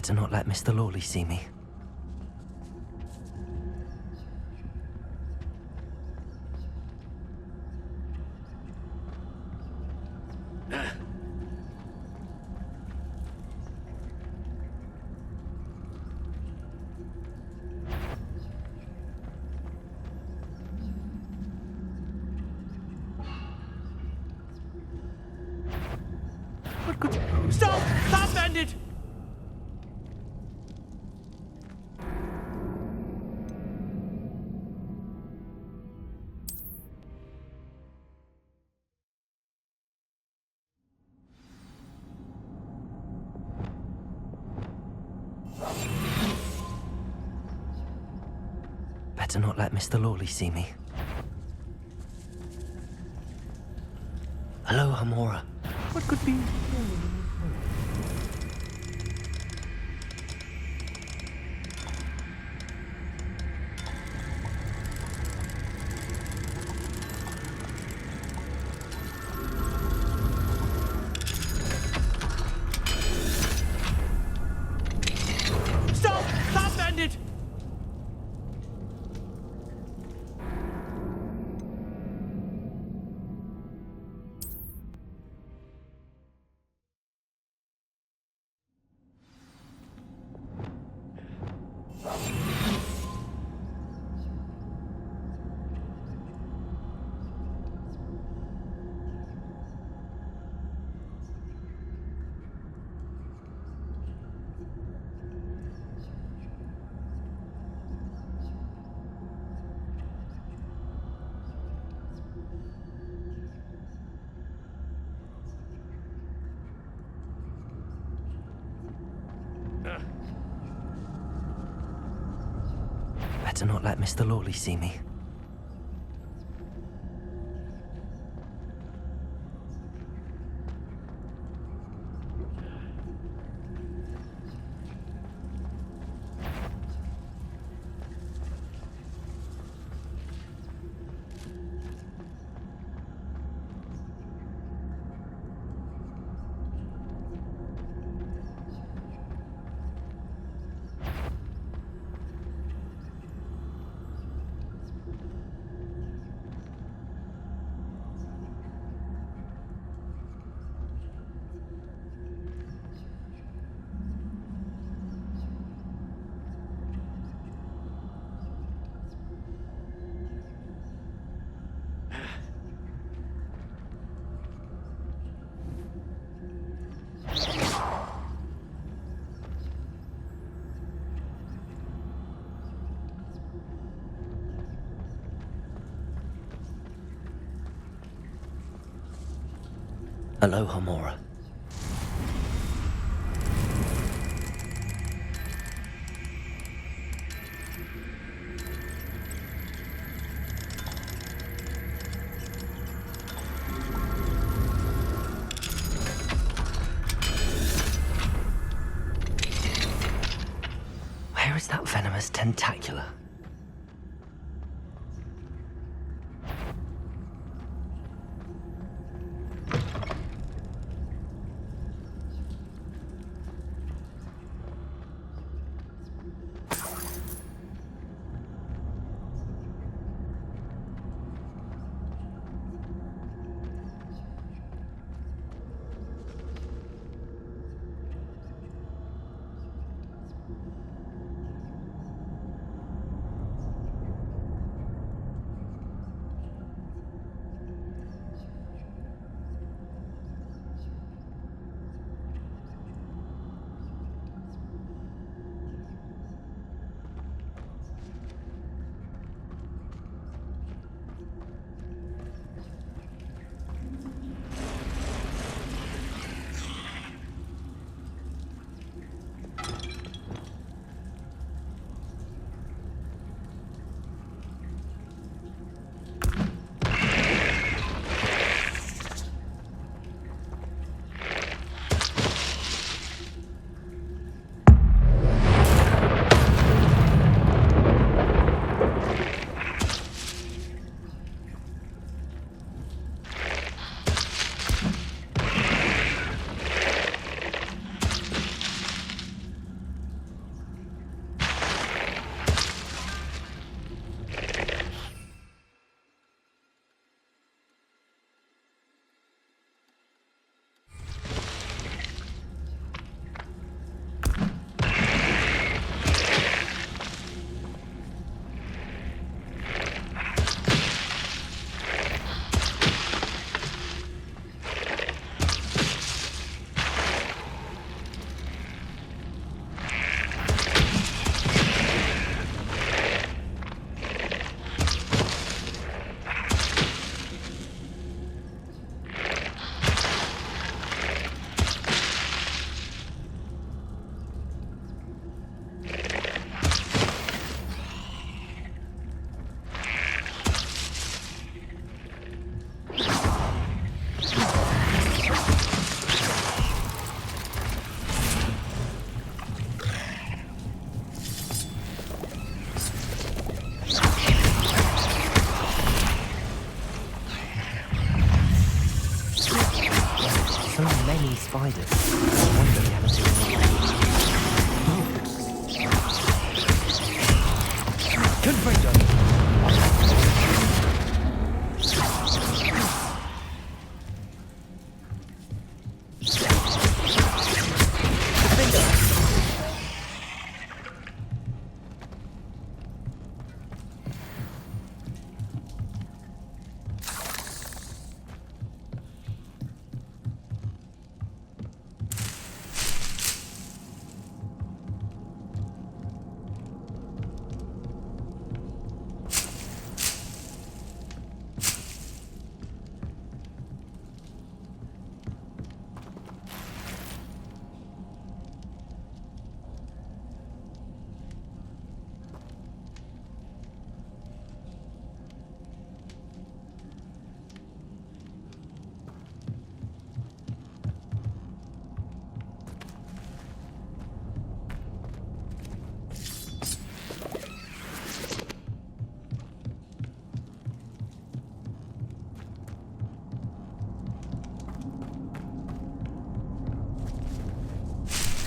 Better not let Mr. Lawley see me. What could... Stop! Stop, bandit! Better not let Mr. Lawley see me. Hello, Hamora. What could be... Stop! Stop, bandit! Better not let Mr. Lawley see me. Hello, Hamora. Where is that venomous tentacula?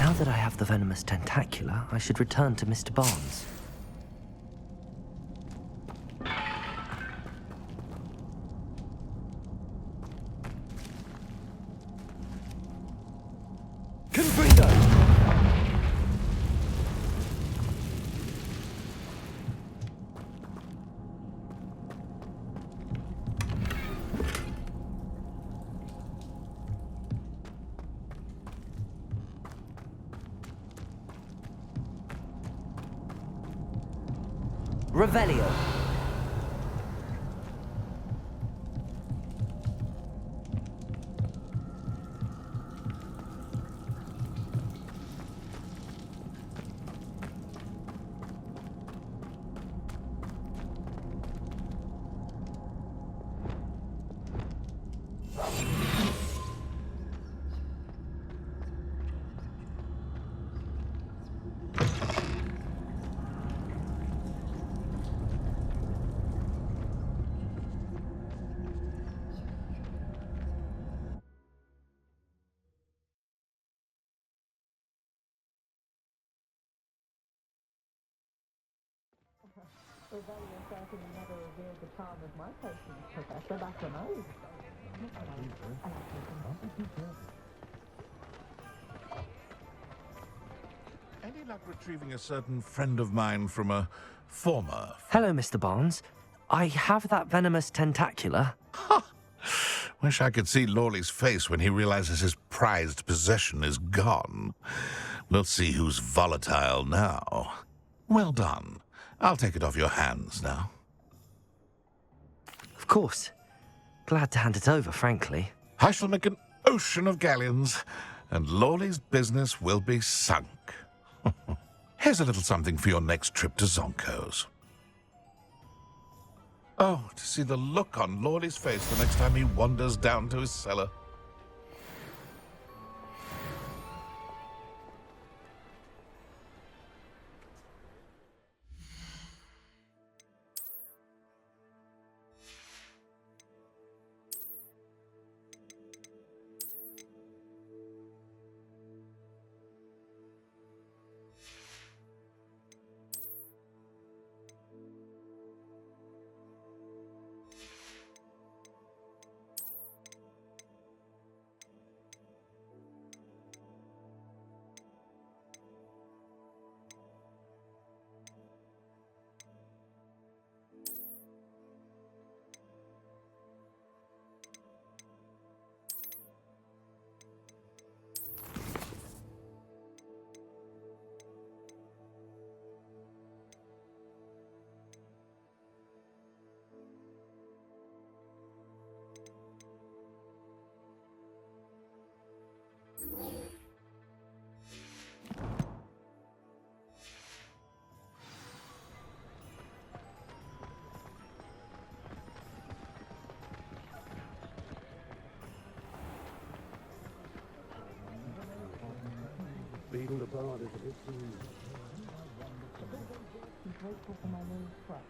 Now that I have the venomous tentacula, I should return to Mr. Barnes. Revelio. Revelio certainly never revealed the charm of my potions, Professor, that's an oath. Any luck retrieving a certain friend of mine from a former... Hello, Mr. Barnes. I have that venomous tentacula. Wish I could see Lawley's face when he realizes his prized possession is gone. We'll see who's volatile now. Well done. I'll take it off your hands now. Of course. Glad to hand it over, frankly. I shall make an ocean of galleons, and Lawley's business will be sunk. Here's a little something for your next trip to Zonko's. Oh, to see the look on Lawley's face the next time he wanders down to his cellar. Beating apart is a bit too... Grateful for my new truck.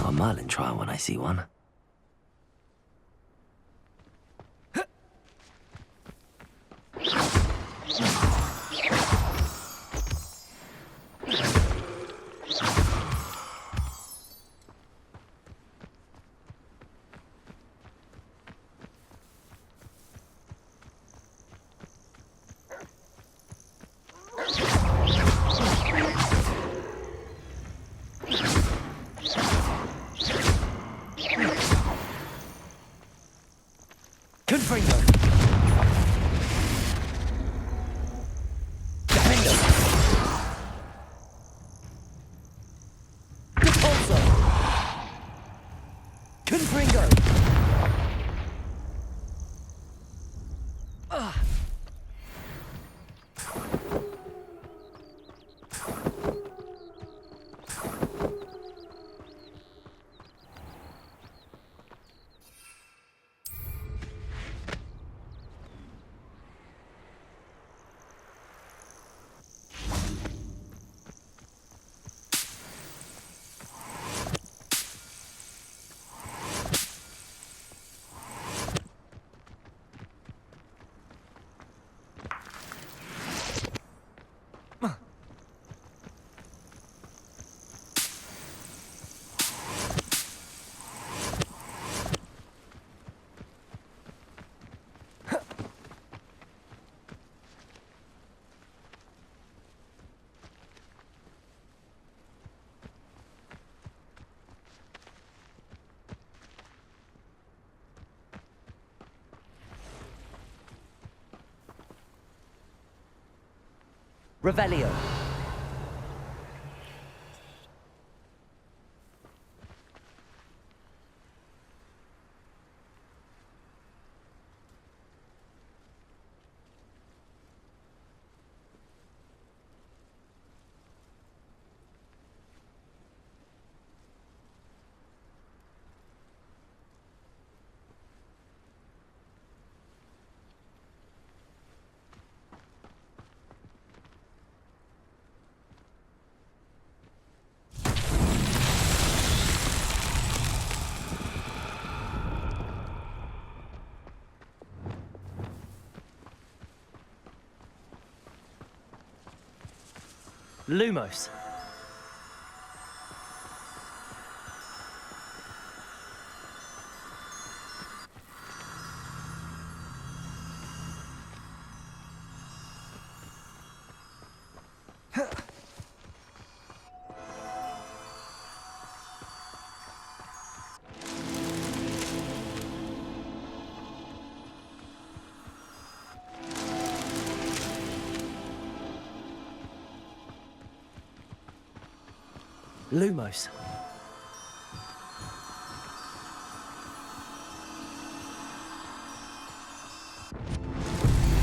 A Merlin trial when I see one. Confringo. Defender. Repulsor. Confringo. Revelio. Lumos. Lumos.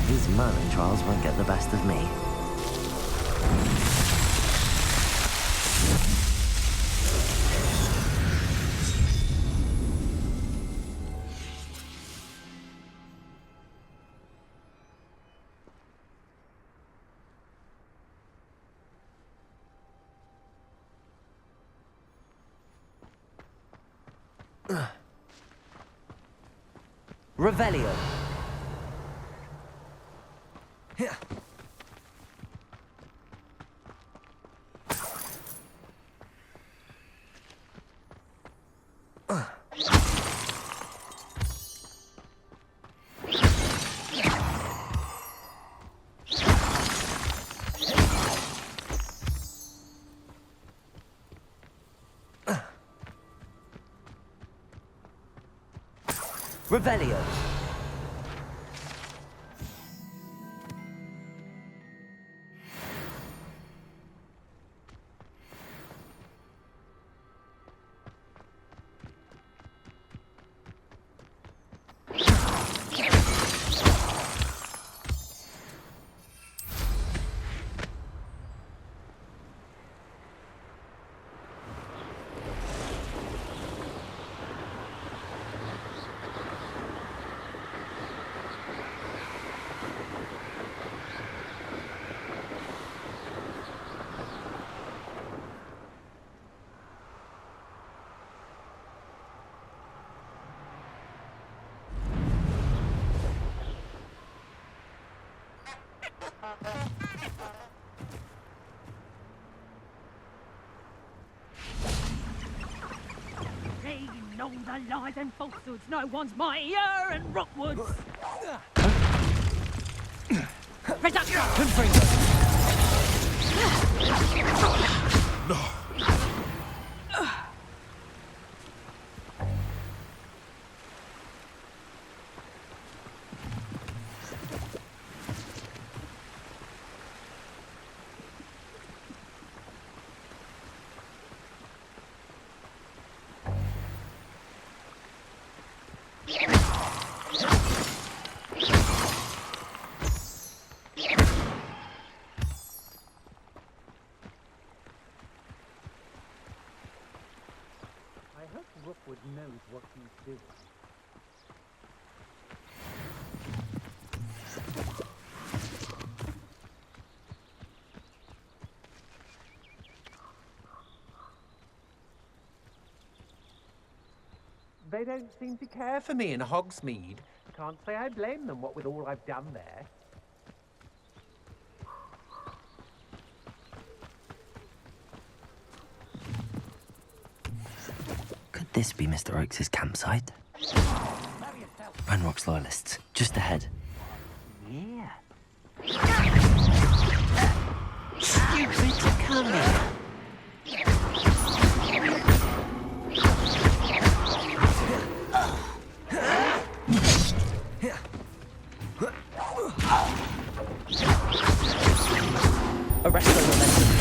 These Merlin trials won't get the best of me. Revelio. Revelio. They know the lies and falsehoods no one's mightier and Rockwoods. Reduction! I hope Rookwood knows what he's doing. They don't seem to care for me in Hogsmeade. Can't say I blame them, what with all I've done there. Could this be Mr. Oakes' campsite? Ranrock's Loyalists, just ahead. Yeah. Stupid to come here. Arrest the momentum.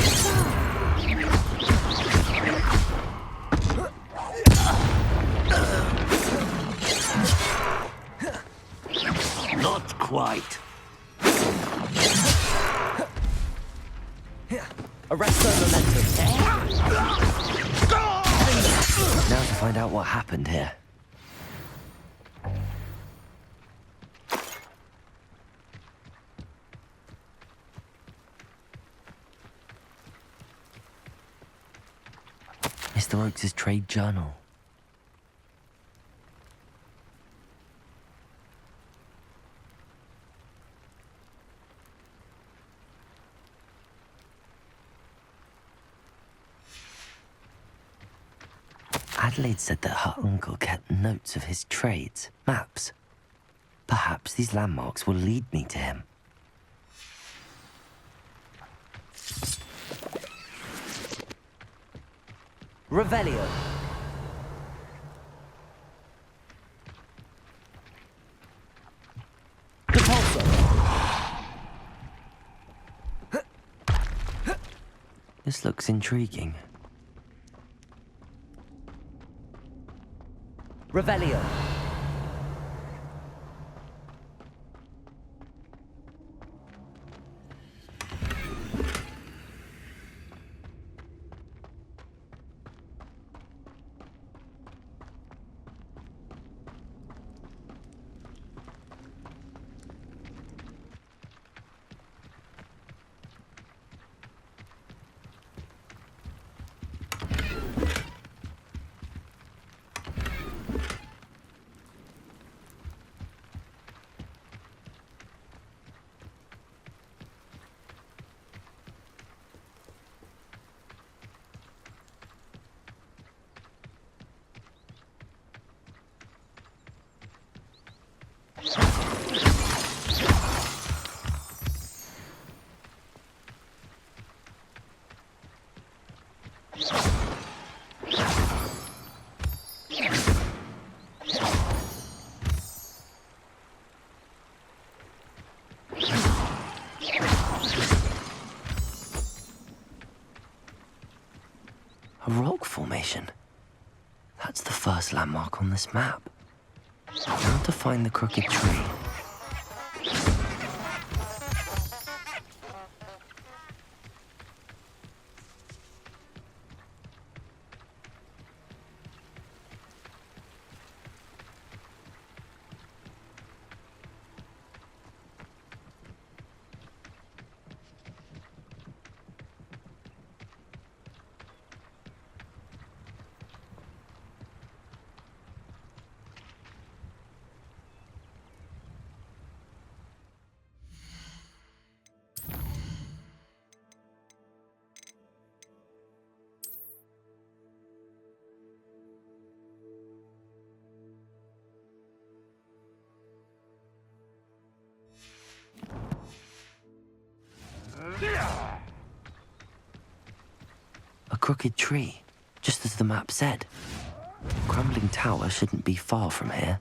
Not quite. Arrest the momentum. Now to find out what happened here. Mr. Oakes' trade journal. Adelaide said that her uncle kept notes of his trades, maps. Perhaps these landmarks will lead me to him. Revelio. Depulso. This looks intriguing. Revelio. A rock formation. That's the first landmark on this map. Now to find the crooked tree. A crooked tree, just as the map said. Crumbling tower shouldn't be far from here.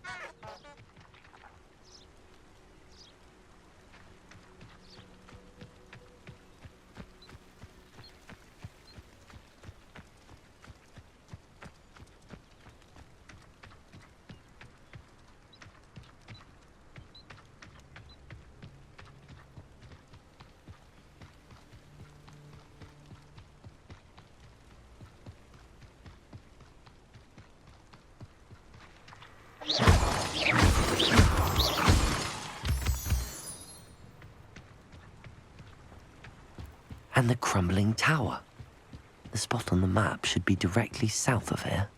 And the crumbling tower. The spot on the map should be directly south of here.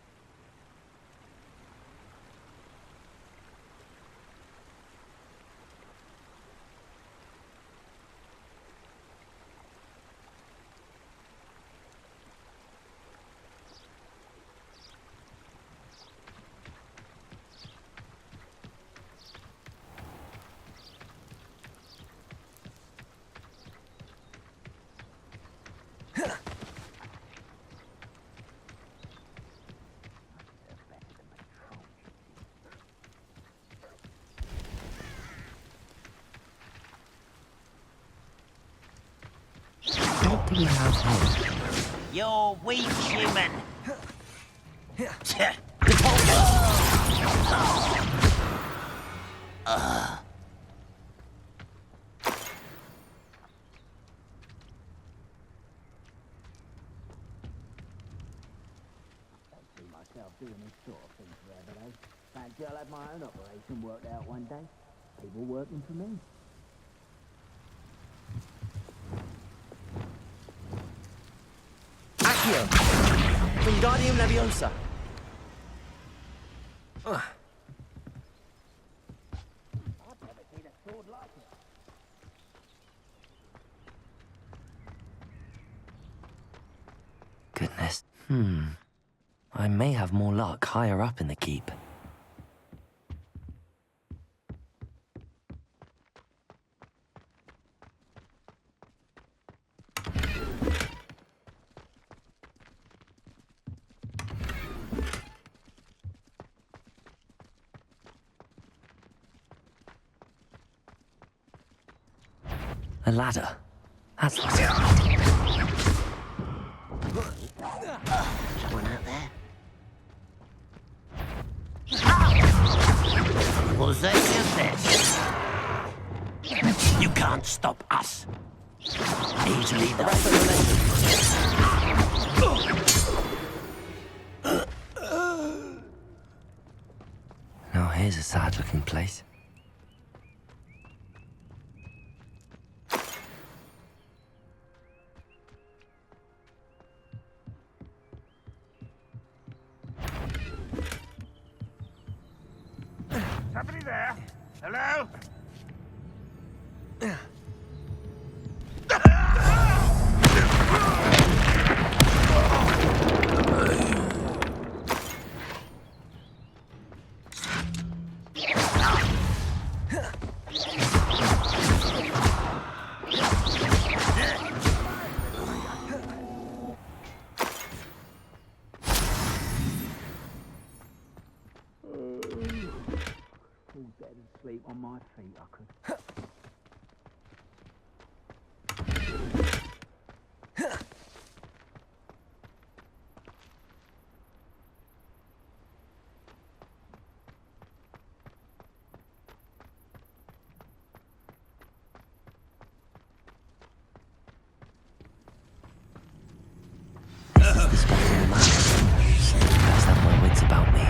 What do we have here? You're weak, human. Myself doing this sort of thing forever, though. Fancy I'll have my own operation worked out one day. People working for me. Accio! Wingardium Leviosa! I've never seen a sword like it. Goodness. I may have more luck higher up in the keep. A ladder. That's like it. Someone out there? Was they just this? You can't stop us. Easily Now here's a sad-looking place. Somebody there? Hello? All dead asleep on my feet, I could. This is the spot on the map. Guys have my wits about me.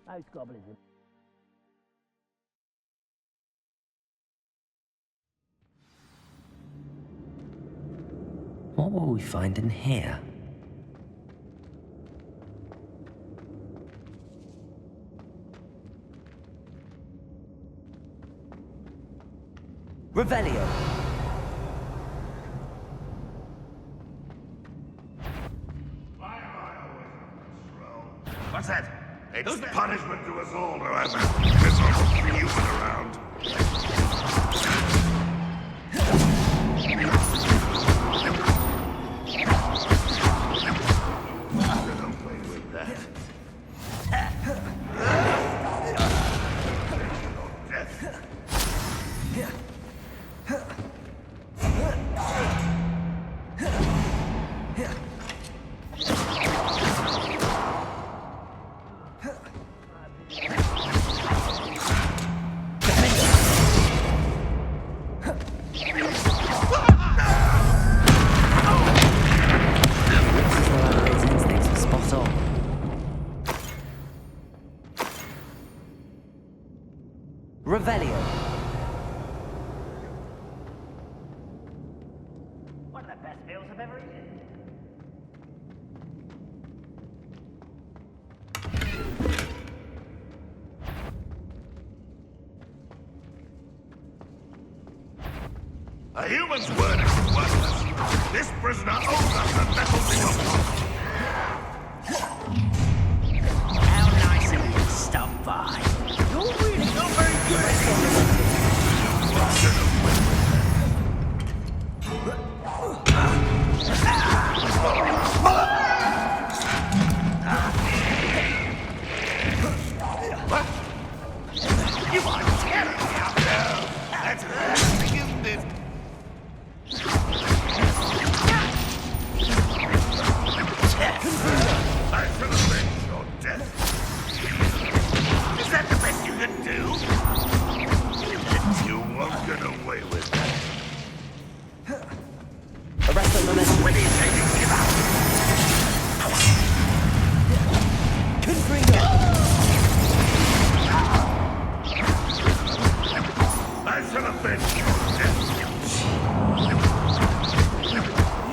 Those goblins are... What will we find in here? Revelio. What's that? It's punishment to us all to have a miserable human around. Don't play with that. Death. Revelio. One of the best meals I've ever eaten. A human's word is worthless. This prisoner owes us the metals in your pocket. How nice of you to stop by. You're really not very good at You are terribly out there. That's everything, isn't it? I shall avenge your death. Is that the best you can do? You won't get away with that. Arrest on momentum. When he's taking him out. Confringo. I shall avenge your death.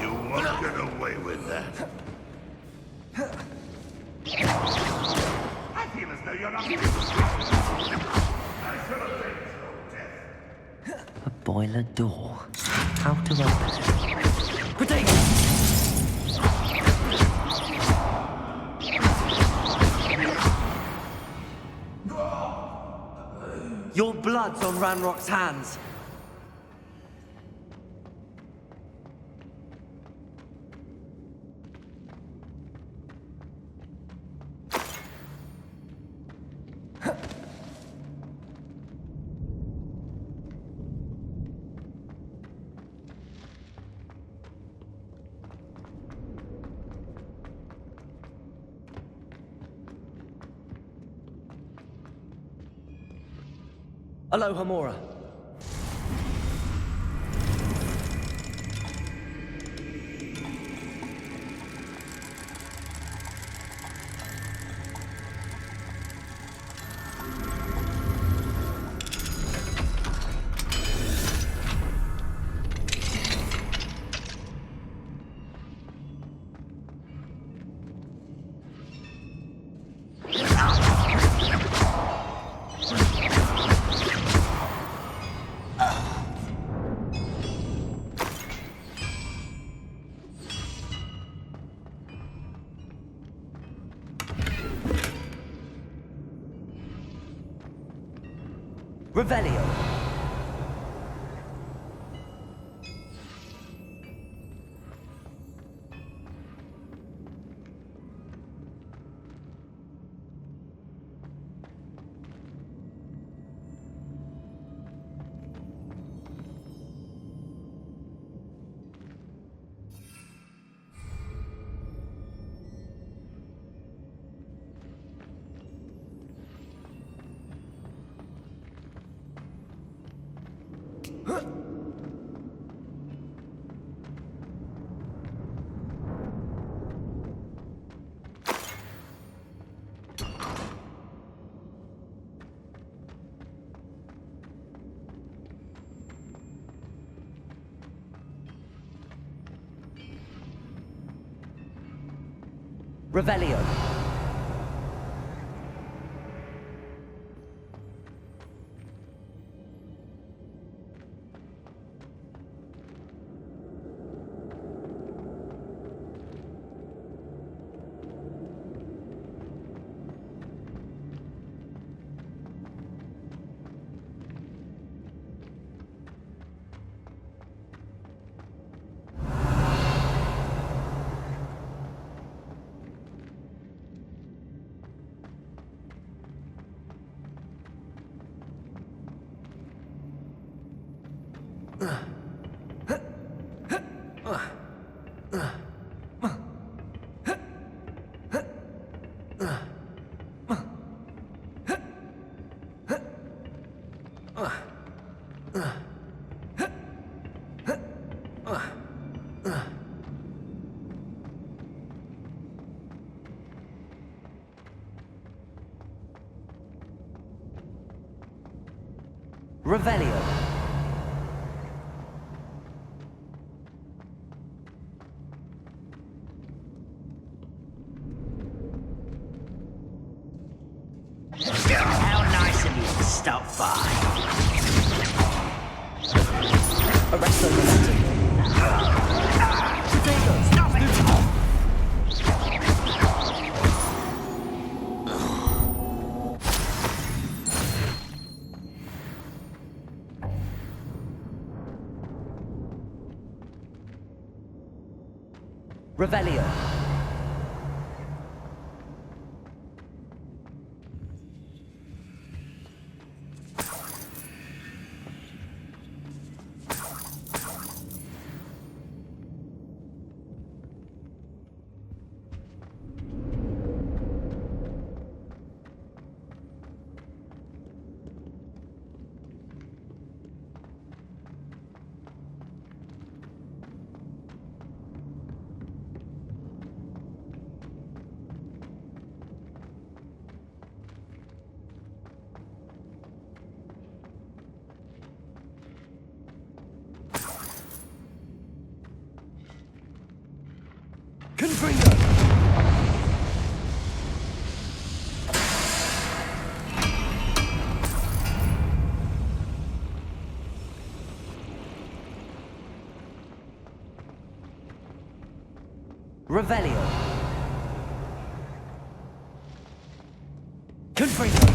You won't get away with that. I feel as though you're not giving I shall avenge your death. A boiler door. How to open it? Protect. Your blood's on Ranrock's hands. Aloha Mora. Revelio. Revelio. Revelio. How nice of you to stop by. Arresto momentum. Stop it! Revelio. Confringo! Revelio. Confringo!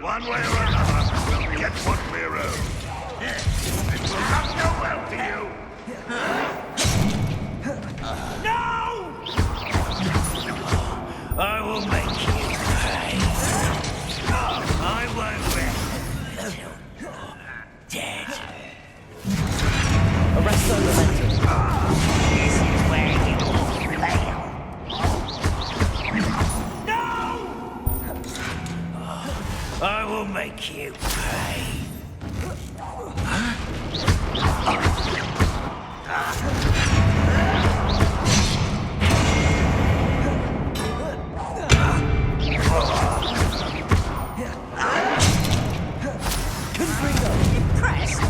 One way or another, we'll get what we're owed. It will not go well to you. No! I will make you pay. I won't rest until you're dead. Arresto momentum. This is where you will fail. No! I will make you pay. Impressed?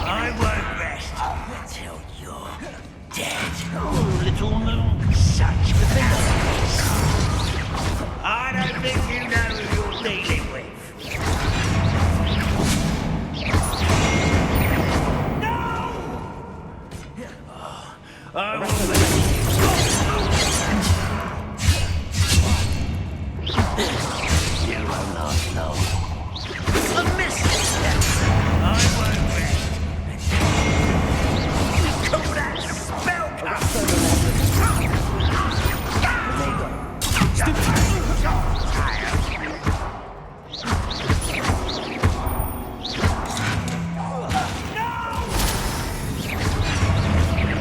I won't rest until you're dead. Oh, little moon, such fingers. I don't think you know who you're dealing with. No! I will make you. You will not know. A misstep. I won't rest until you call that spell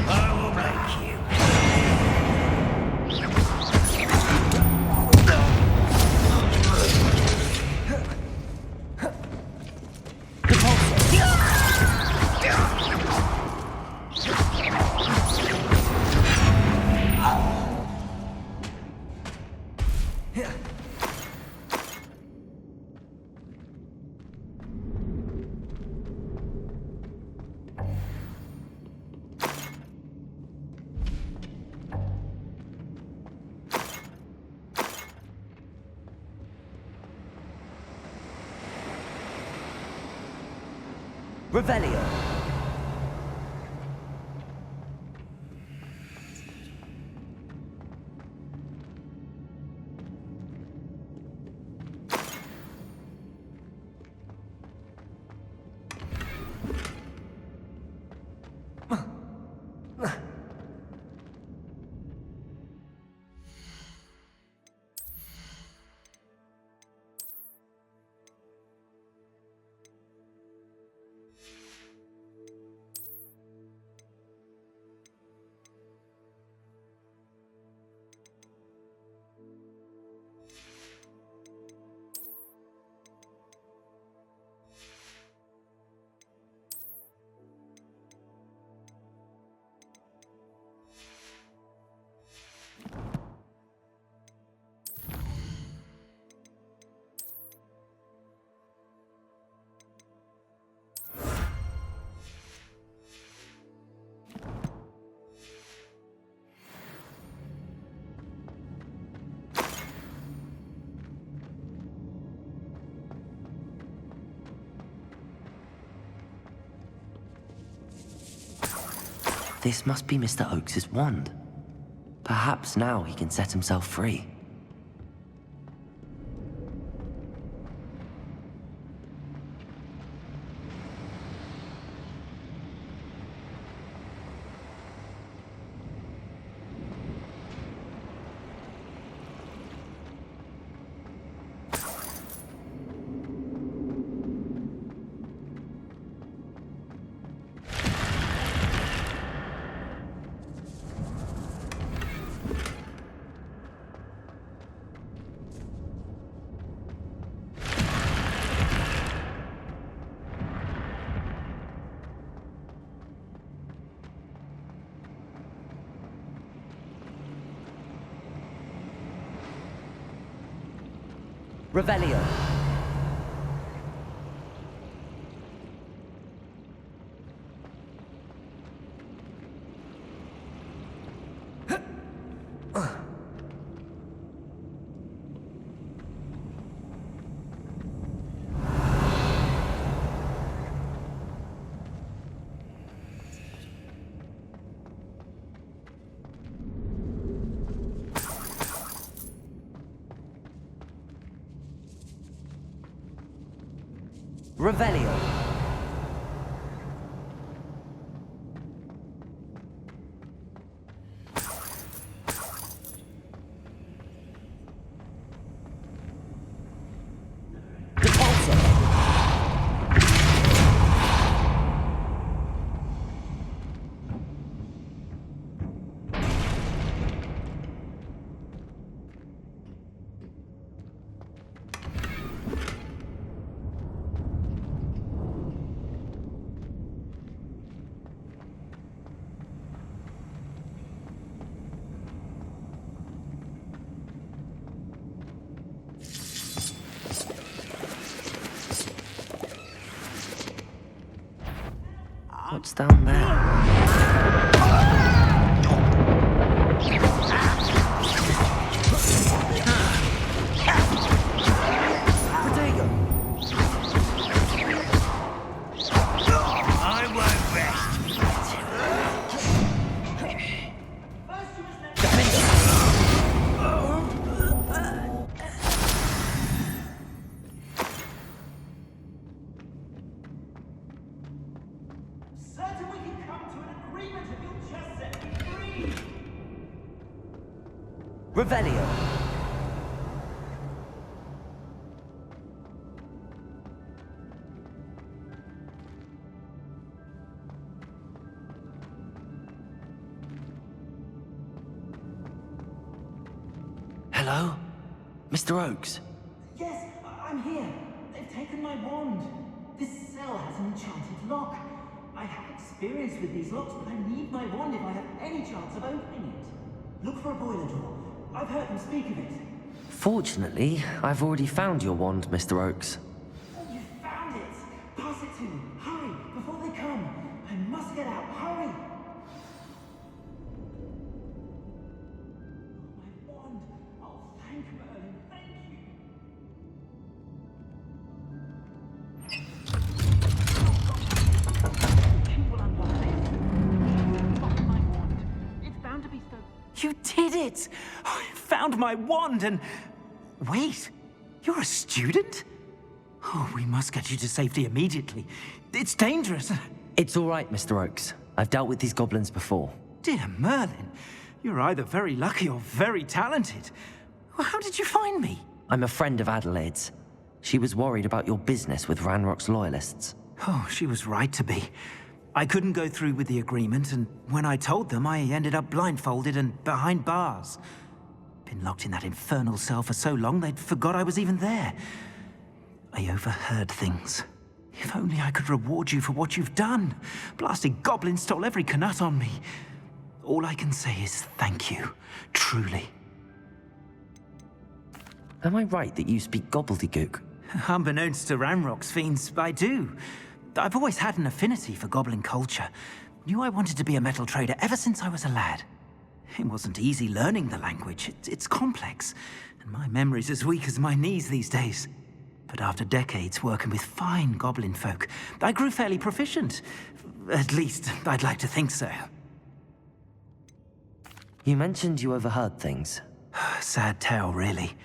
I will make you. Revelio. This must be Mr. Oakes's wand. Perhaps now he can set himself free. Revelio. Revelio. What's down there? I won't rest. Certain we can come to an agreement if you'll just set me free. Revelio. Hello? Mr. Oakes? Yes, I'm here. They've taken my wand. This cell has an enchanted lock. I have experience with these locks, but I need my wand if I have any chance of opening it. Look for a boiler door. I've heard them speak of it. Fortunately, I've already found your wand, Mr. Oakes. You found it! Pass it to me. Hurry, before they come. I must get out. Hurry! My wand. Oh, thank Merlin. Thank you. She will unlock this. Lock my wand. It's bound to be so. You did it! I found my wand and... Wait, you're a student? Oh, we must get you to safety immediately. It's dangerous. It's all right, Mr. Oakes. I've dealt with these goblins before. Dear Merlin, you're either very lucky or very talented. Well, how did you find me? I'm a friend of Adelaide's. She was worried about your business with Ranrock's loyalists. Oh, she was right to be. I couldn't go through with the agreement, and when I told them, I ended up blindfolded and behind bars. Been locked in that infernal cell for so long, they'd forgot I was even there. I overheard things. If only I could reward you for what you've done. Blasted goblins stole every Knut on me. All I can say is thank you, truly. Am I right that you speak gobbledygook? Unbeknownst to Ranrock's fiends, I do. I've always had an affinity for goblin culture. Knew I wanted to be a metal trader ever since I was a lad. It wasn't easy learning the language. It's complex, and my memory's as weak as my knees these days. But after decades working with fine goblin folk, I grew fairly proficient. At least, I'd like to think so. You mentioned you overheard things. Sad tale, really.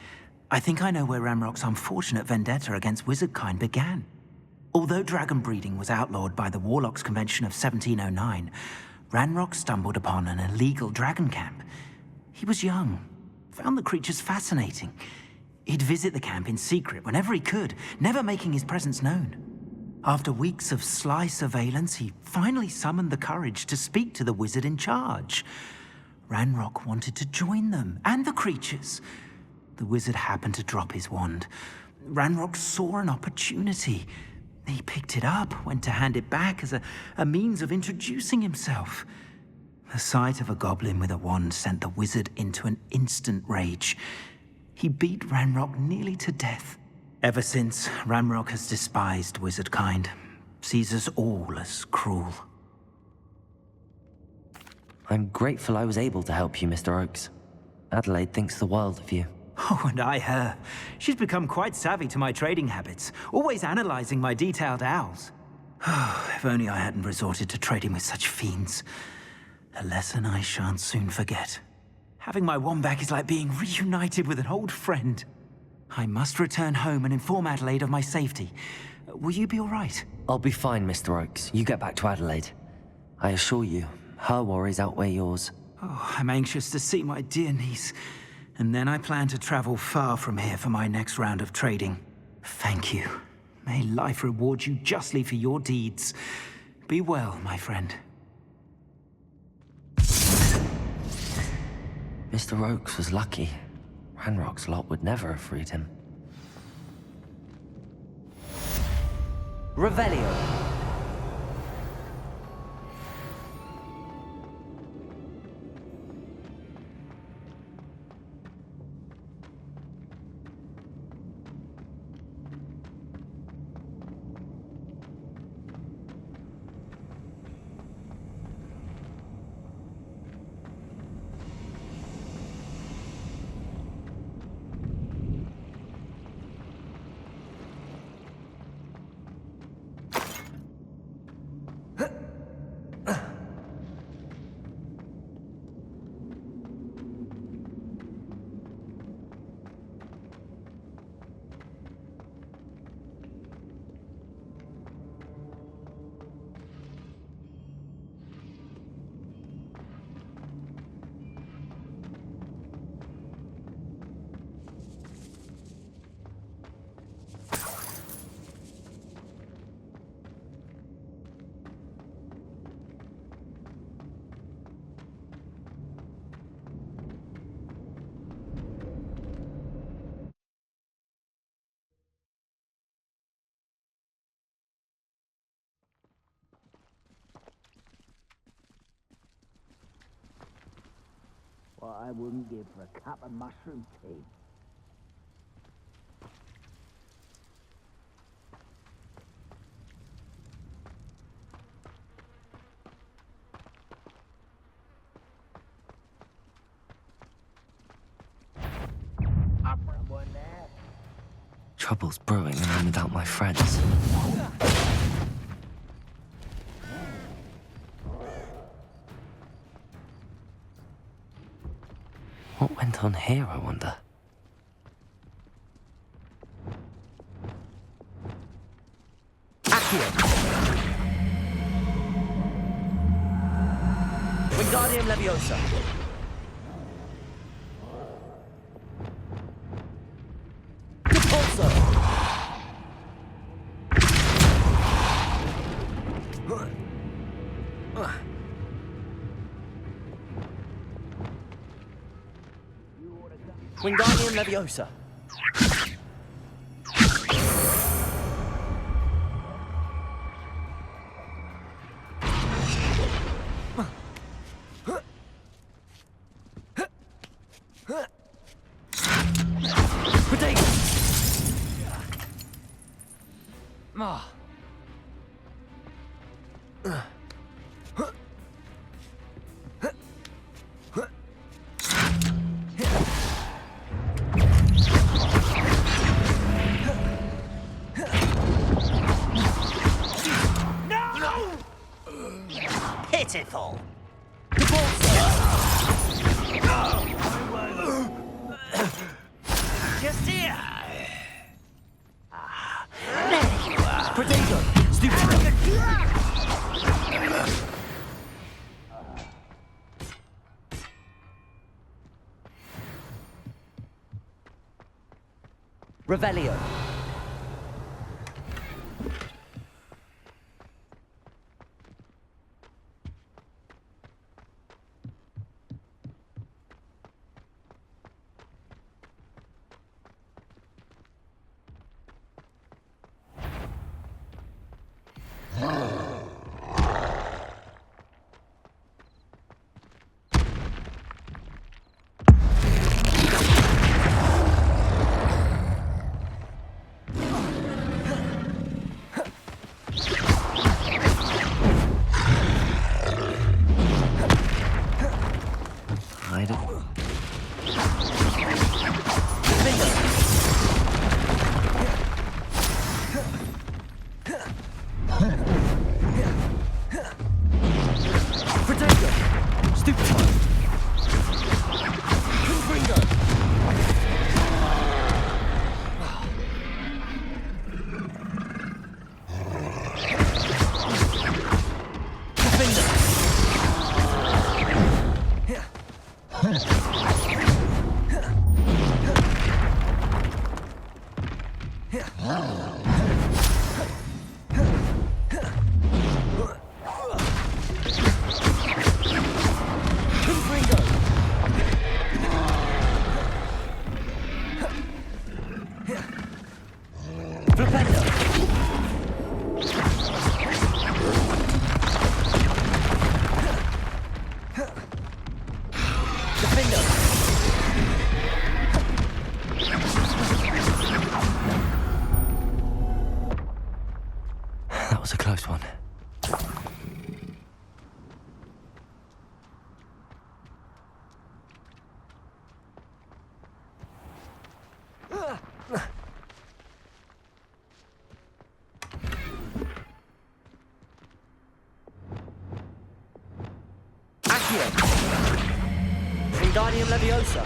I think I know where Ranrock's unfortunate vendetta against wizardkind began. Although dragon breeding was outlawed by the Warlocks Convention of 1709, Ranrock stumbled upon an illegal dragon camp. He was young, found the creatures fascinating. He'd visit the camp in secret whenever he could, never making his presence known. After weeks of sly surveillance, he finally summoned the courage to speak to the wizard in charge. Ranrock wanted to join them, and the creatures. The wizard happened to drop his wand. Ranrock saw an opportunity. He picked it up, went to hand it back as a means of introducing himself. The sight of a goblin with a wand sent the wizard into an instant rage. He beat Ranrock nearly to death. Ever since, Ranrock has despised wizardkind, sees us all as cruel. I'm grateful I was able to help you, Mr. Oakes. Adelaide thinks the world of you. Oh, and I her. She's become quite savvy to my trading habits, always analyzing my detailed owls. If only I hadn't resorted to trading with such fiends. A lesson I shan't soon forget. Having my wand back is like being reunited with an old friend. I must return home and inform Adelaide of my safety. Will you be all right? I'll be fine, Mr. Oakes. You get back to Adelaide. I assure you, her worries outweigh yours. Oh, I'm anxious to see my dear niece. And then I plan to travel far from here for my next round of trading. Thank you. May life reward you justly for your deeds. Be well, my friend. Mr. Oakes was lucky. Ranrock's lot would never have freed him. Revelio. What I wouldn't give for a cup of mushroom tea. Someone there? Trouble's brewing and I'm without my friends. What went on here, I wonder? Accio. Wingardium Leviosa. Repulsor. Wingardium Leviosa. Pitiful. just here. There you are. Potato. Stupid. Revelio. I don't... Potato. Stupid one. Confringo. That was a close one. Accio. Wingardium Leviosa.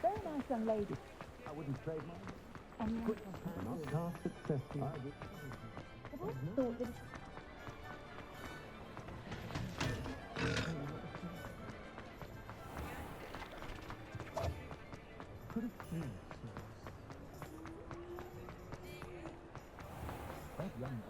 Very nice young lady. I wouldn't trade mine. And Not half successful. but I thought that Could have seen that young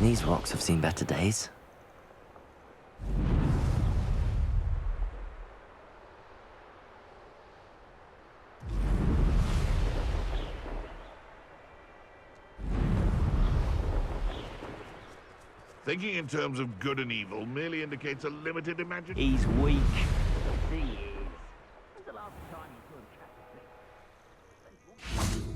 These rocks have seen better days. Thinking in terms of good and evil merely indicates a limited imagination. He's weak. He is. When's the last time you saw him catch a fish?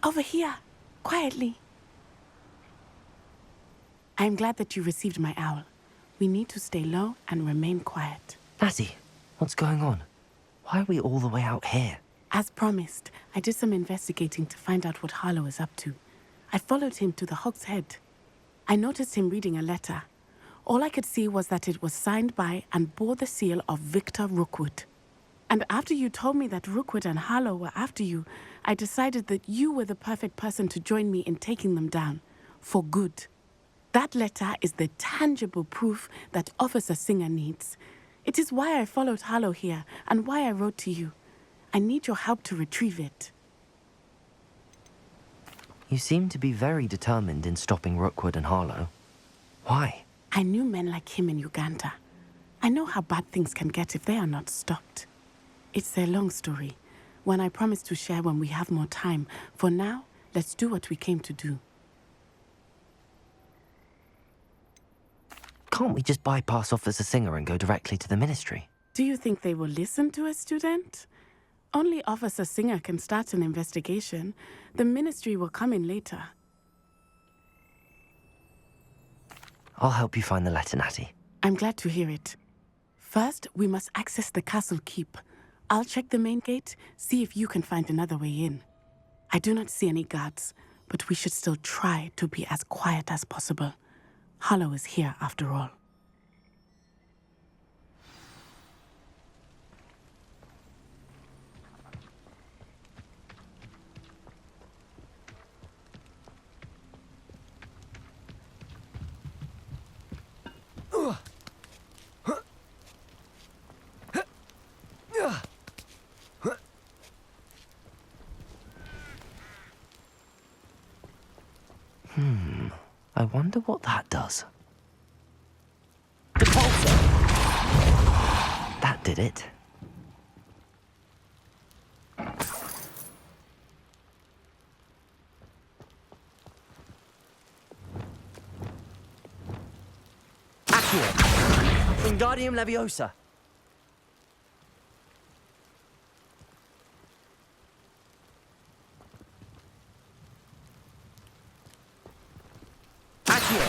Over here, quietly. I'm glad that you received my owl. We need to stay low and remain quiet. Natty, what's going on? Why are we all the way out here? As promised, I did some investigating to find out what Harlow is up to. I followed him to the Hog's Head. I noticed him reading a letter. All I could see was that it was signed by and bore the seal of Victor Rookwood. And after you told me that Rookwood and Harlow were after you, I decided that you were the perfect person to join me in taking them down. For good. That letter is the tangible proof that Officer Singer needs. It is why I followed Harlow here and why I wrote to you. I need your help to retrieve it. You seem to be very determined in stopping Rookwood and Harlow. Why? I knew men like him in Uganda. I know how bad things can get if they are not stopped. It's a long story, one I promise to share when we have more time. For now, let's do what we came to do. Can't we just bypass Officer Singer and go directly to the ministry? Do you think they will listen to a student? Only Officer Singer can start an investigation. The ministry will come in later. I'll help you find the letter, Natty. I'm glad to hear it. First, we must access the castle keep. I'll check the main gate, see if you can find another way in. I do not see any guards, but we should still try to be as quiet as possible. Harlow is here after all. wonder what that does. Repulsor! That did it. Accio! Wingardium Leviosa! Accio!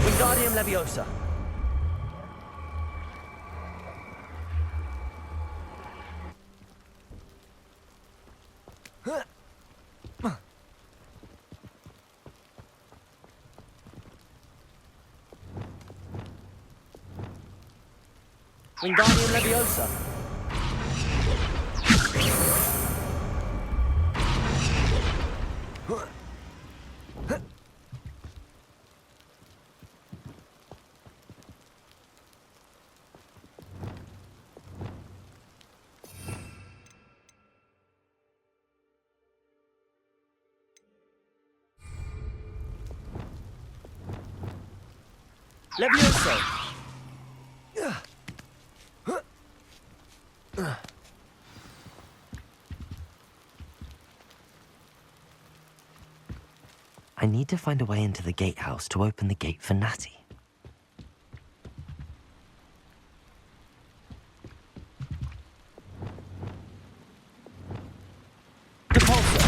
Wingardium Leviosa! Wingardium Leviosa! Levioso! I need to find a way into the gatehouse to open the gate for Natty. Repulsor!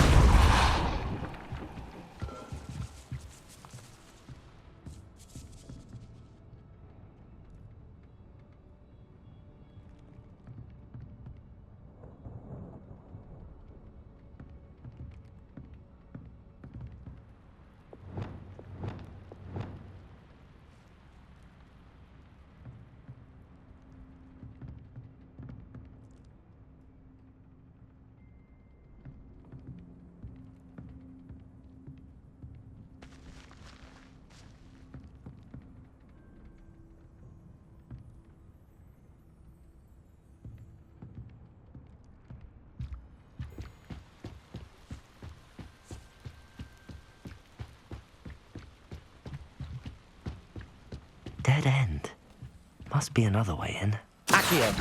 Dead end. Must be another way in. Accio!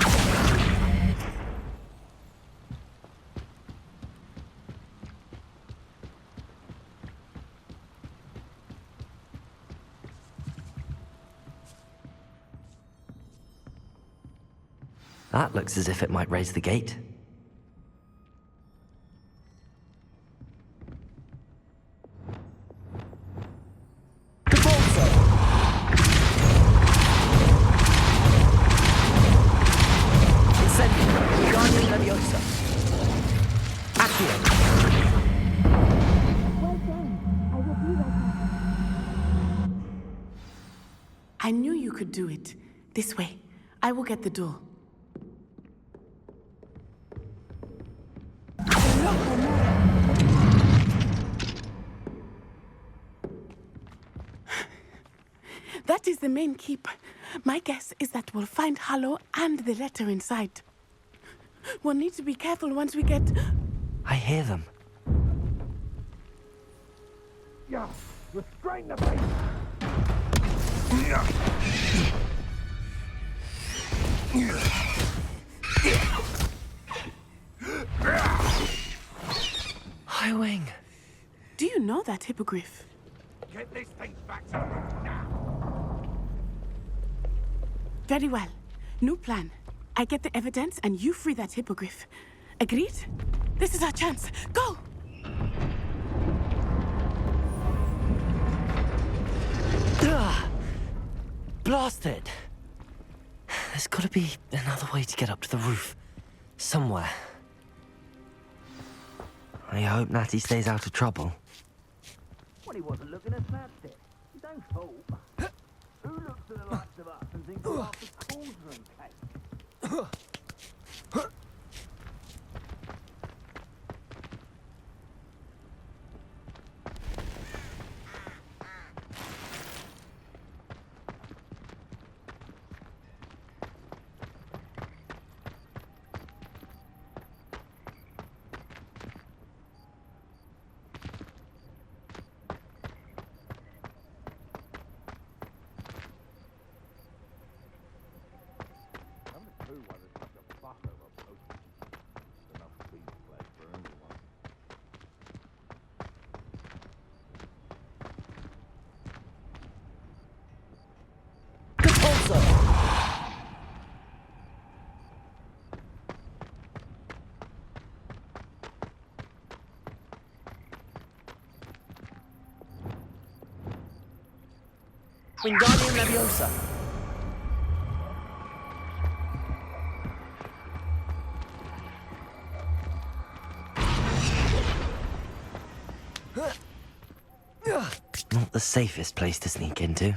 That looks as if it might raise the gate. Repulsor! Incendio! Wingardium Leviosa! Accio! Well done. I will be right back. I knew you could do it. This way. I will get the door. That is the main keep. My guess is that we'll find Hallow and the letter inside. We'll need to be careful once we get... I hear them. Yeah, restrain the beast. Highwing. Do you know that hippogriff? Get this thing back to the room now. Very well. New plan. I get the evidence and you free that hippogriff. Agreed? This is our chance. Go! Blasted! There's gotta be another way to get up to the roof. Somewhere. I hope Natty stays out of trouble. Well, he wasn't looking at slapstick. His own fault. Who looks at the likes of us and thinks we're after cauldron cake? Wingardium Leviosa. Not the safest place to sneak into.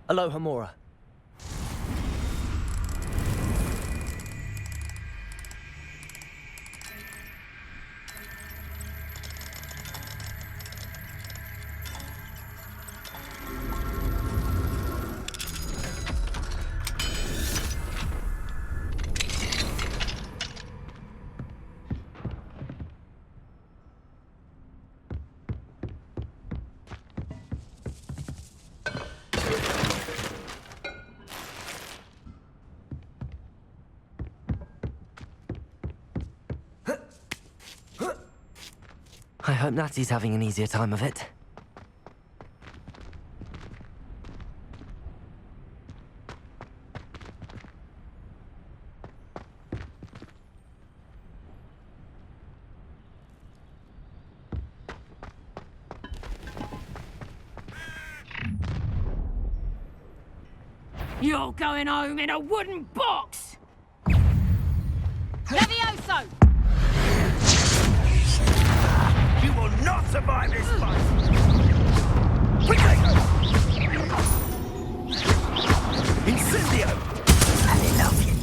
Aloha Mora. I hope Natty's having an easier time of it. You're going home in a wooden box! Levioso! You will not survive this fight! Quickly! Incendio! I love you!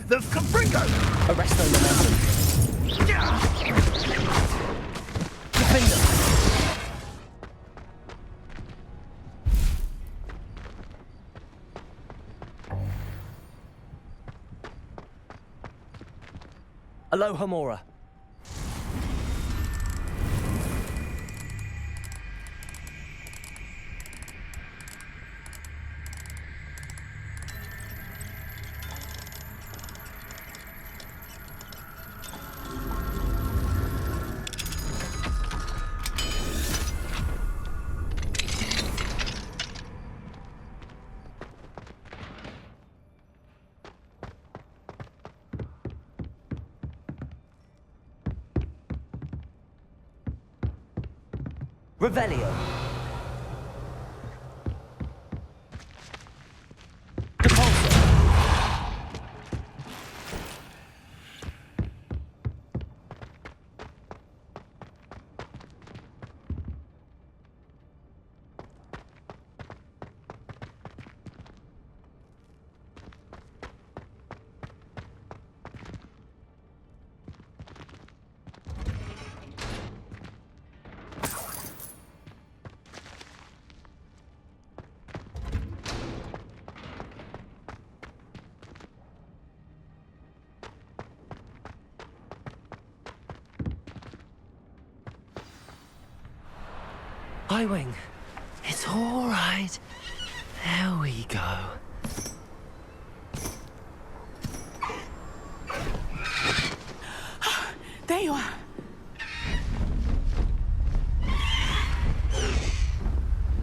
The Cabringo! Arresto Momentum. Defender. Aloha Mora. Revelio. Depulso. Highwing. It's all right. There we go. There you are.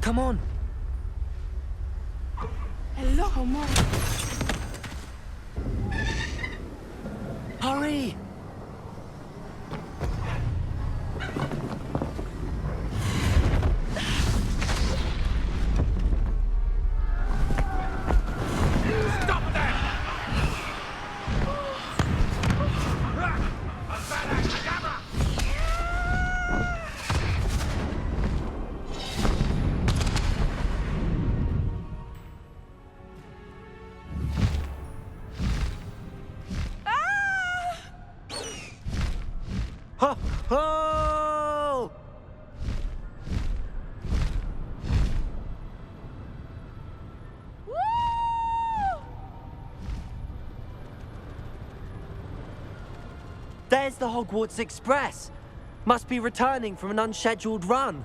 Come on. Aloha Mora. Hurry. Oh! There's the Hogwarts Express. Must be returning from an unscheduled run.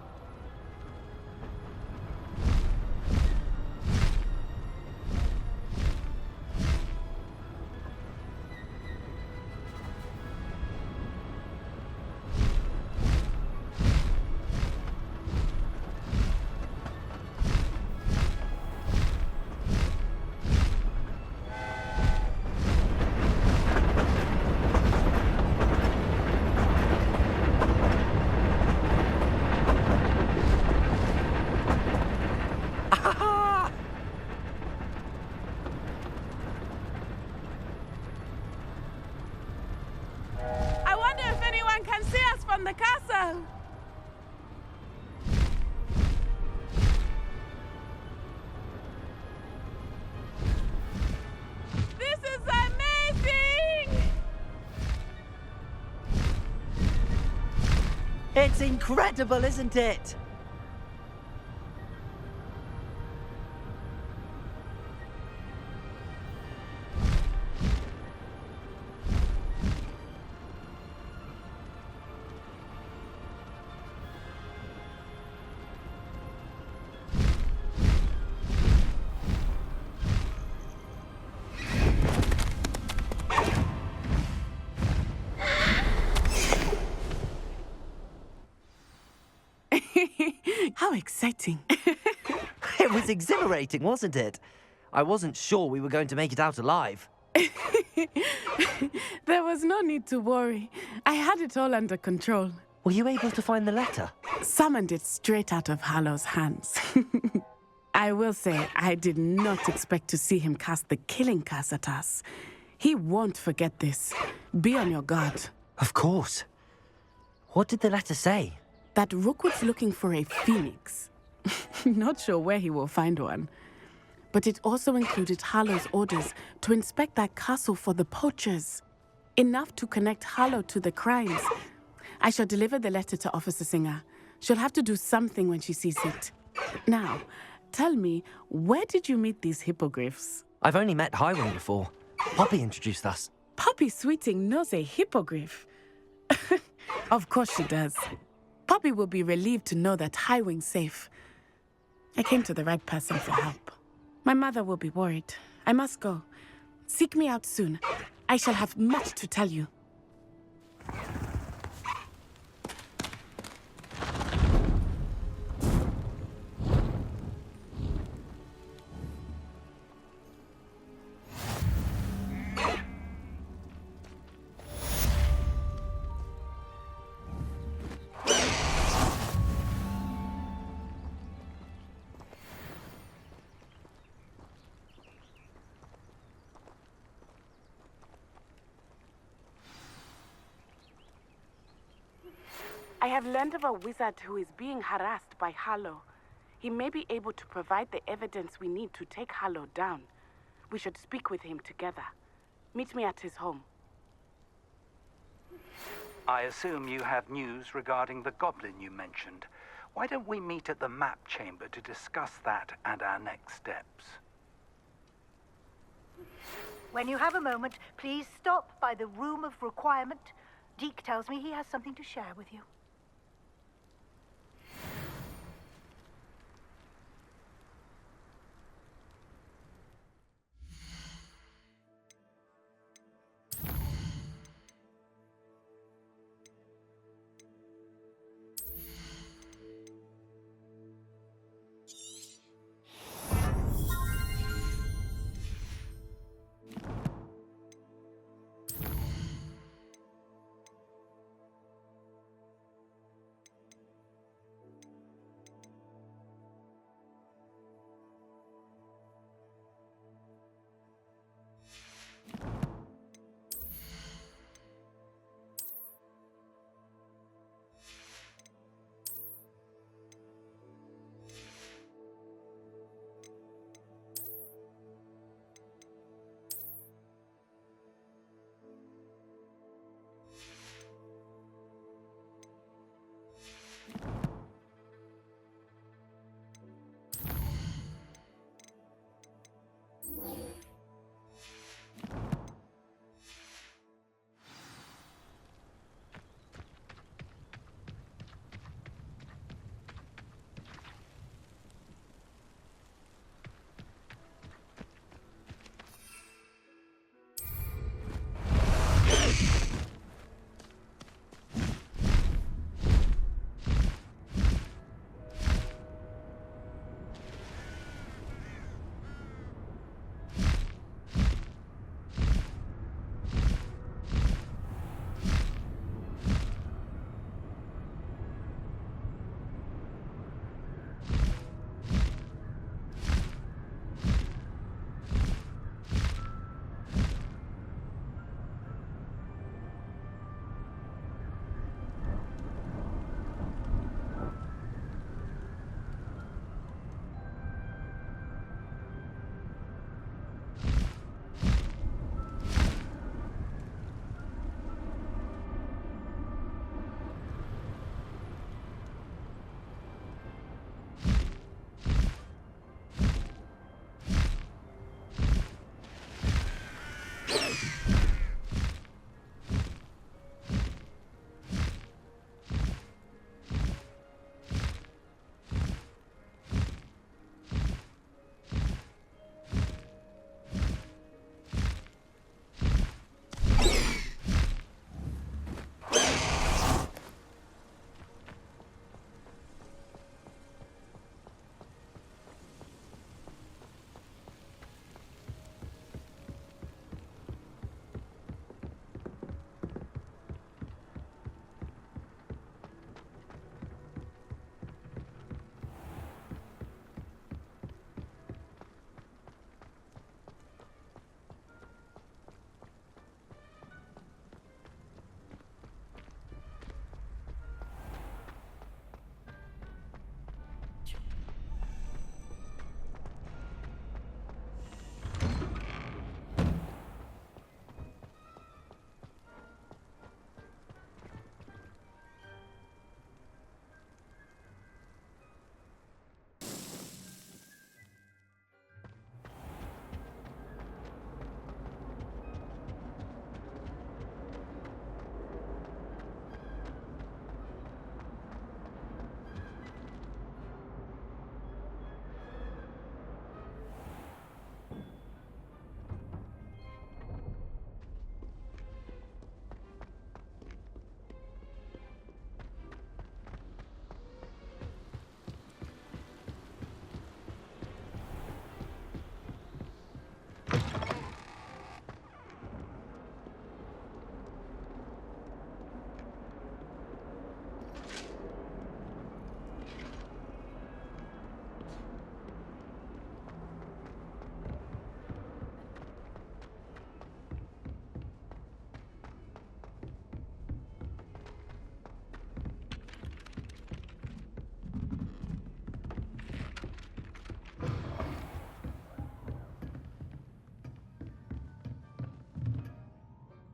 I wonder if anyone can see us from the castle. This is amazing! It's incredible, isn't it? How exciting. It was exhilarating, wasn't it? I wasn't sure we were going to make it out alive. There was no need to worry. I had it all under control. Were you able to find the letter? Summoned it straight out of Hallow's hands. I will say, I did not expect to see him cast the killing curse at us. He won't forget this. Be on your guard. Of course. What did the letter say? That Rookwood's looking for a phoenix. Not sure where he will find one. But it also included Harlow's orders to inspect that castle for the poachers. Enough to connect Harlow to the crimes. I shall deliver the letter to Officer Singer. She'll have to do something when she sees it. Now, tell me, where did you meet these hippogriffs? I've only met Highwing before. Poppy introduced us. Poppy Sweeting knows a hippogriff. Of course she does. Poppy will be relieved to know that Highwing's safe. I came to the right person for help. My mother will be worried. I must go. Seek me out soon. I shall have much to tell you. I have learned of a wizard who is being harassed by Harlow. He may be able to provide the evidence we need to take Harlow down. We should speak with him together. Meet me at his home. I assume you have news regarding the goblin you mentioned. Why don't we meet at the map chamber to discuss that and our next steps? When you have a moment, please stop by the room of requirement. Deke tells me he has something to share with you.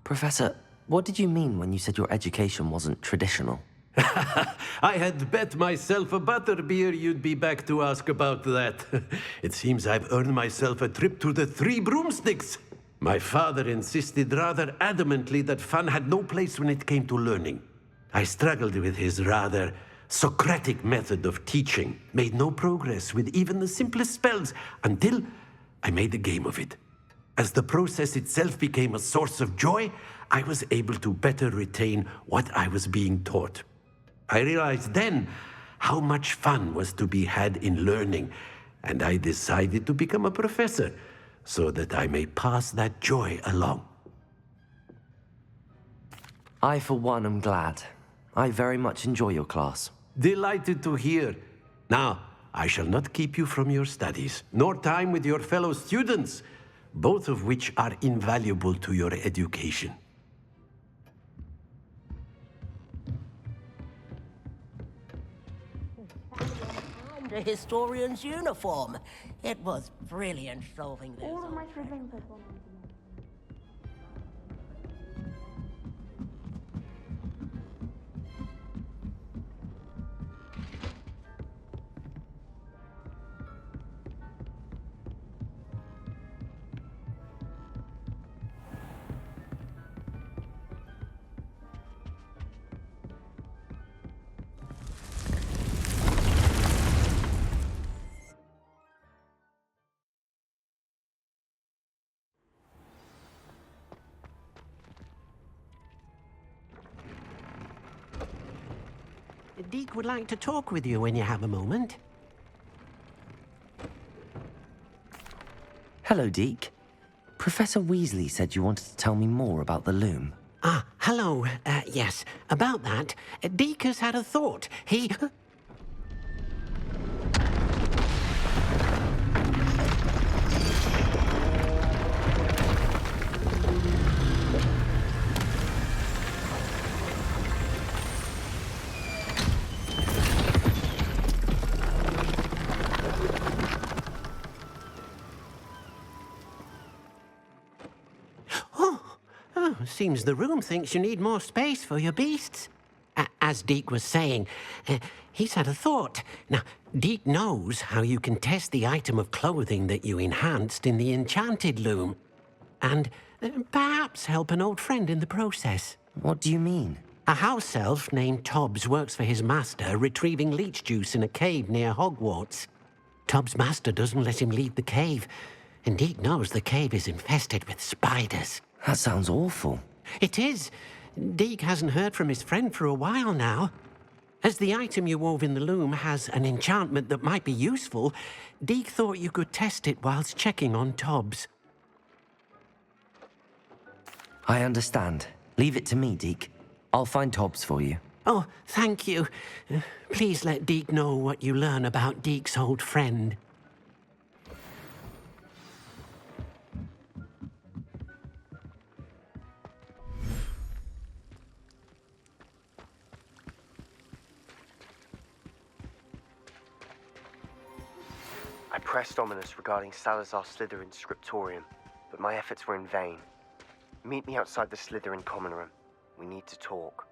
Professor, what did you mean when you said your education wasn't traditional? I had bet myself a butterbeer you'd be back to ask about that. It seems I've earned myself a trip to the Three Broomsticks. My father insisted rather adamantly that fun had no place when it came to learning. I struggled with his rather Socratic method of teaching, made no progress with even the simplest spells until I made a game of it. As the process itself became a source of joy, I was able to better retain what I was being taught. I realized then how much fun was to be had in learning, and I decided to become a professor so that I may pass that joy along. I, for one, am glad. I very much enjoy your class. Delighted to hear. Now, I shall not keep you from your studies, nor time with your fellow students, both of which are invaluable to your education. And a historian's uniform. It was brilliant solving this. All of my siblings have gone on to me. Deke would like to talk with you when you have a moment. Hello, Deke. Professor Weasley said you wanted to tell me more about the loom. Ah, hello. Yes, about that. Deke has had a thought. He... Seems the room thinks you need more space for your beasts. As Deke was saying, he's had a thought. Now, Deke knows how you can test the item of clothing that you enhanced in the enchanted loom. And perhaps help an old friend in the process. What do you mean? A house elf named Tobbs works for his master, retrieving leech juice in a cave near Hogwarts. Tobbs' master doesn't let him leave the cave, and Deke knows the cave is infested with spiders. That sounds awful. It is. Deke hasn't heard from his friend for a while now. As the item you wove in the loom has an enchantment that might be useful, Deke thought you could test it whilst checking on Tobbs. I understand. Leave it to me, Deke. I'll find Tobbs for you. Oh, thank you. Please let Deke know what you learn about Deke's old friend. I pressed Ominous regarding Salazar Slytherin's scriptorium, but my efforts were in vain. Meet me outside the Slytherin common room. We need to talk.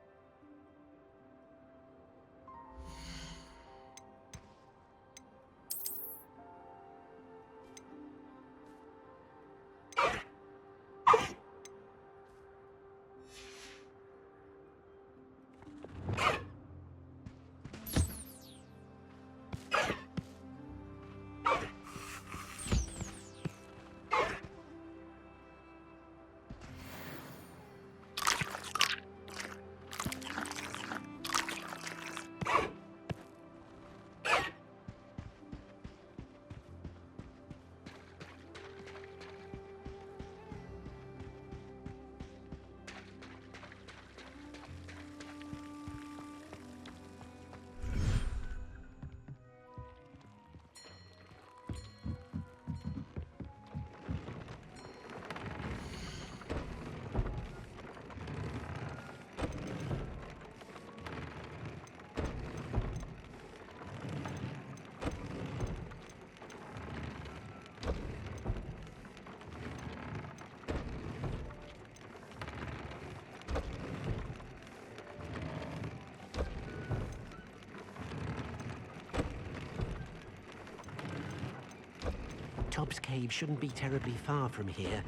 Tritops Cave shouldn't be terribly far from here.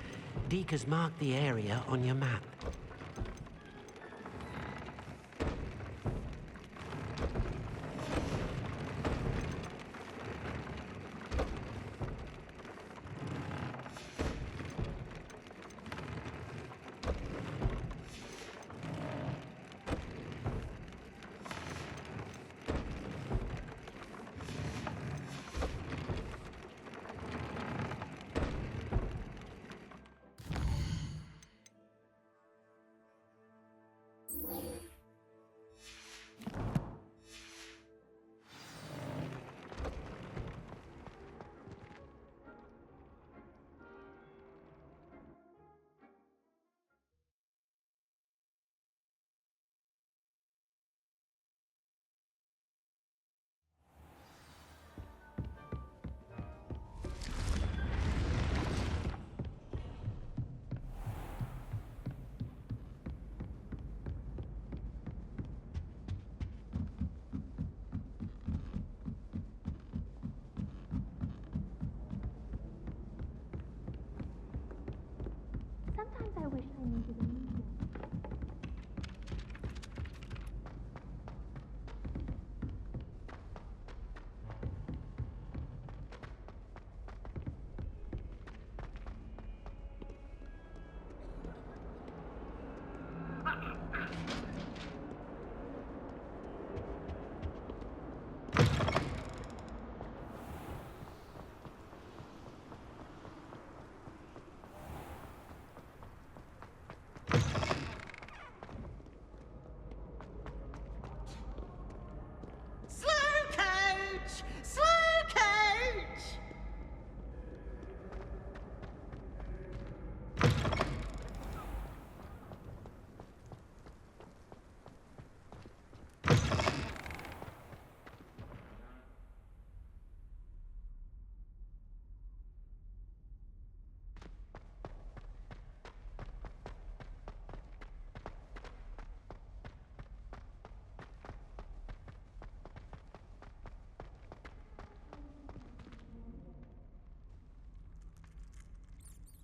Deke has marked the area on your map. Sometimes I wish I needed a medium.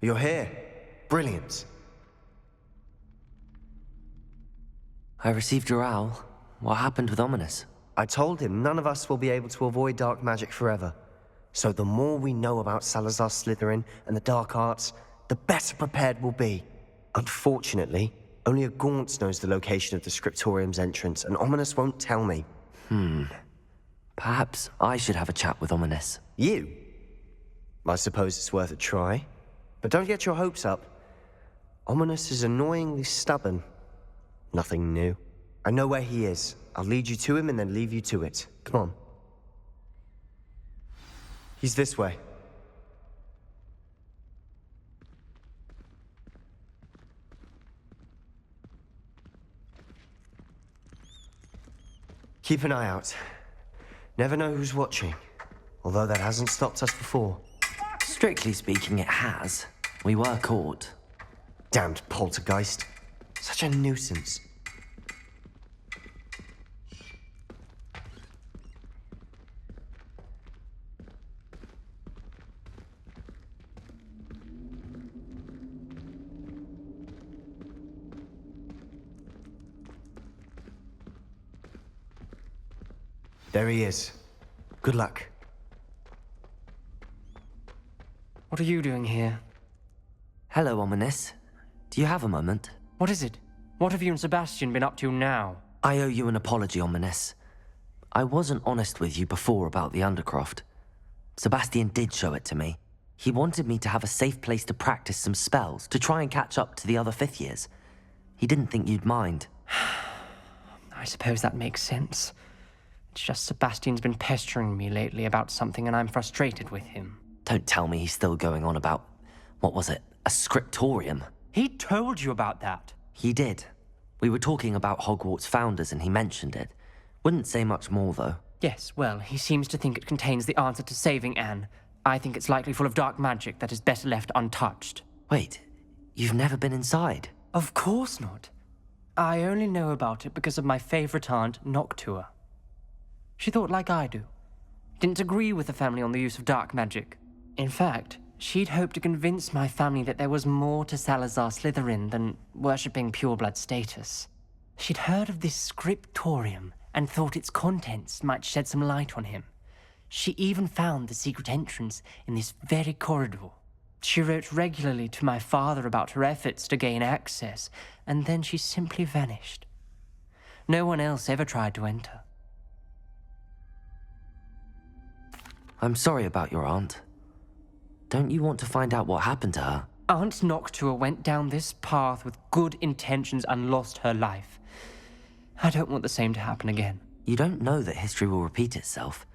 You're here. Brilliant. I received your owl. What happened with Ominous? I told him none of us will be able to avoid dark magic forever. So the more we know about Salazar Slytherin and the dark arts, the better prepared we'll be. Unfortunately, only a Gaunt knows the location of the Scriptorium's entrance, and Ominous won't tell me. Perhaps I should have a chat with Ominous. You? I suppose it's worth a try. But don't get your hopes up. Ominous is annoyingly stubborn. Nothing new. I know where he is. I'll lead you to him and then leave you to it. Come on. He's this way. Keep an eye out. Never know who's watching. Although that hasn't stopped us before. Strictly speaking, it has. We were caught. Damned poltergeist. Such a nuisance. There he is. Good luck. What are you doing here? Hello, Ominous. Do you have a moment? What is it? What have you and Sebastian been up to now? I owe you an apology, Ominous. I wasn't honest with you before about the Undercroft. Sebastian did show it to me. He wanted me to have a safe place to practice some spells, to try and catch up to the other fifth years. He didn't think you'd mind. I suppose that makes sense. It's just Sebastian's been pestering me lately about something and I'm frustrated with him. Don't tell me he's still going on about, what was it, a scriptorium? He told you about that. He did. We were talking about Hogwarts founders and he mentioned it. Wouldn't say much more, though. Yes, well, he seems to think it contains the answer to saving Anne. I think it's likely full of dark magic that is better left untouched. Wait, you've never been inside? Of course not. I only know about it because of my favorite aunt, Noctua. She thought like I do. Didn't agree with the family on the use of dark magic. In fact, she'd hoped to convince my family that there was more to Salazar Slytherin than worshipping pureblood status. She'd heard of this scriptorium and thought its contents might shed some light on him. She even found the secret entrance in this very corridor. She wrote regularly to my father about her efforts to gain access, and then she simply vanished. No one else ever tried to enter. I'm sorry about your aunt. Don't you want to find out what happened to her? Aunt Noctua went down this path with good intentions and lost her life. I don't want the same to happen again. You don't know that history will repeat itself.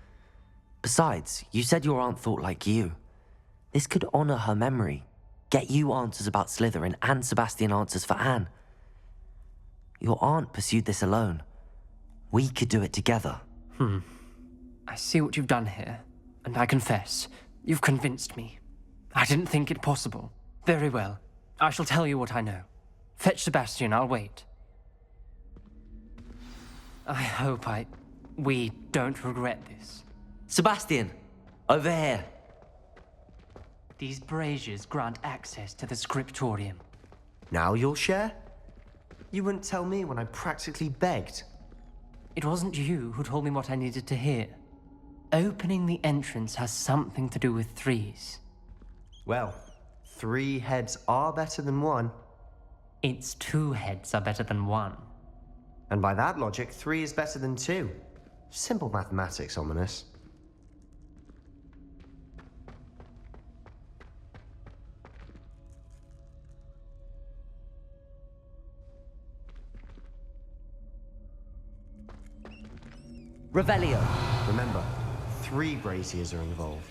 Besides, you said your aunt thought like you. This could honor her memory, get you answers about Slytherin and Sebastian answers for Anne. Your aunt pursued this alone. We could do it together. I see what you've done here, and I confess, you've convinced me. I didn't think it possible. Very well. I shall tell you what I know. Fetch Sebastian, I'll wait. I hope we don't regret this. Sebastian! Over here! These braziers grant access to the scriptorium. Now you'll share? You wouldn't tell me when I practically begged. It wasn't you who told me what I needed to hear. Opening the entrance has something to do with threes. Well, 3 heads are better than 1. It's 2 heads are better than 1. And by that logic, 3 is better than 2. Simple mathematics, Ominous. Revelio. Remember, 3 braziers are involved.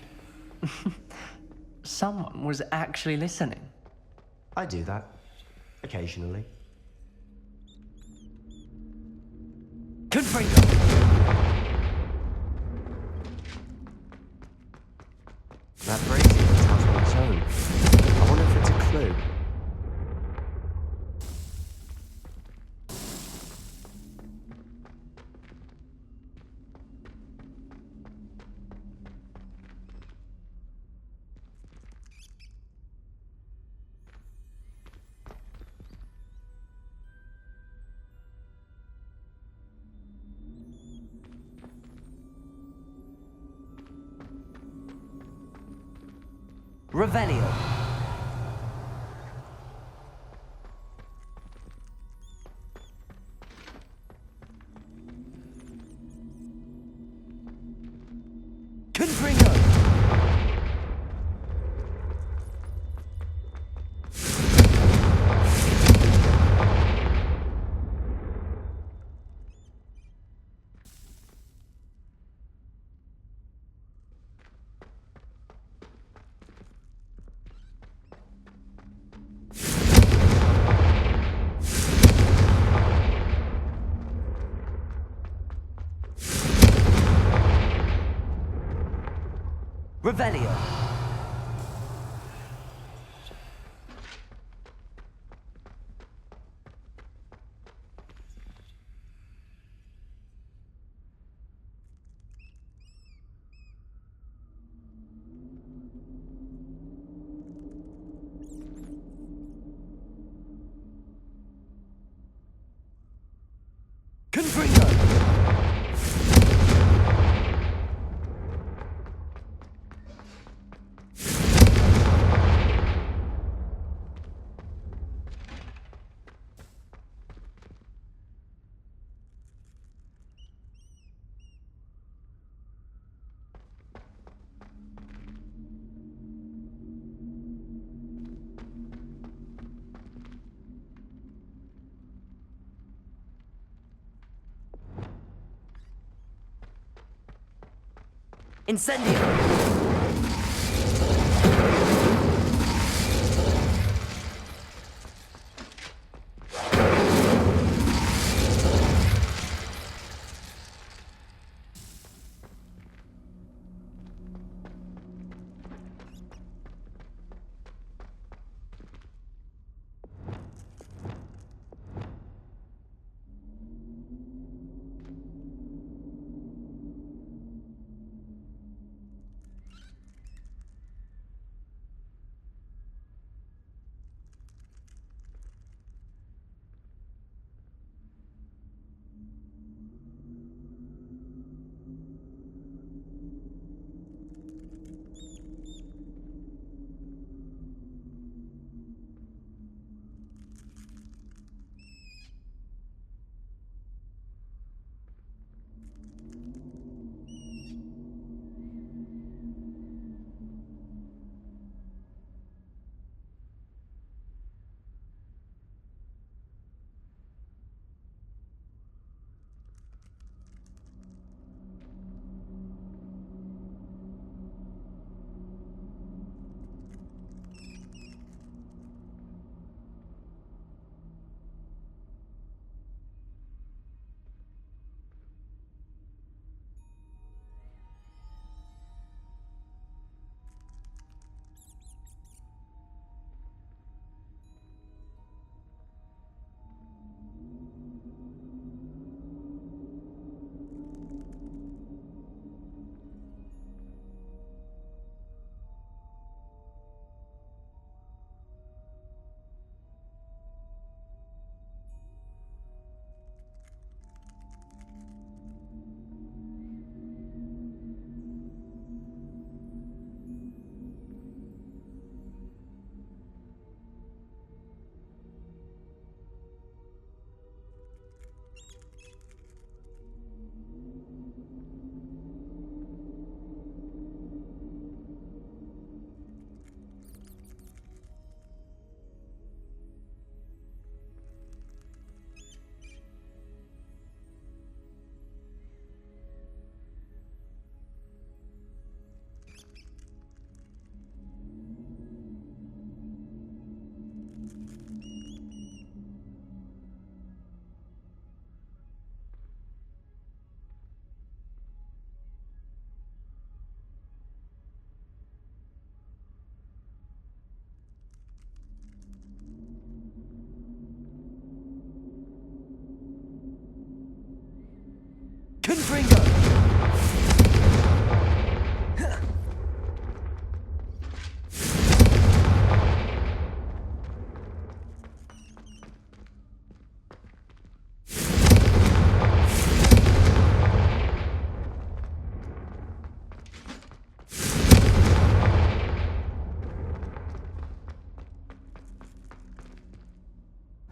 Someone was actually listening. I do that. Occasionally. Confringo! That brazier is out on its own. I wonder if it's a clue. Revelio. Confringo. Revelio. Confringo. Incendio!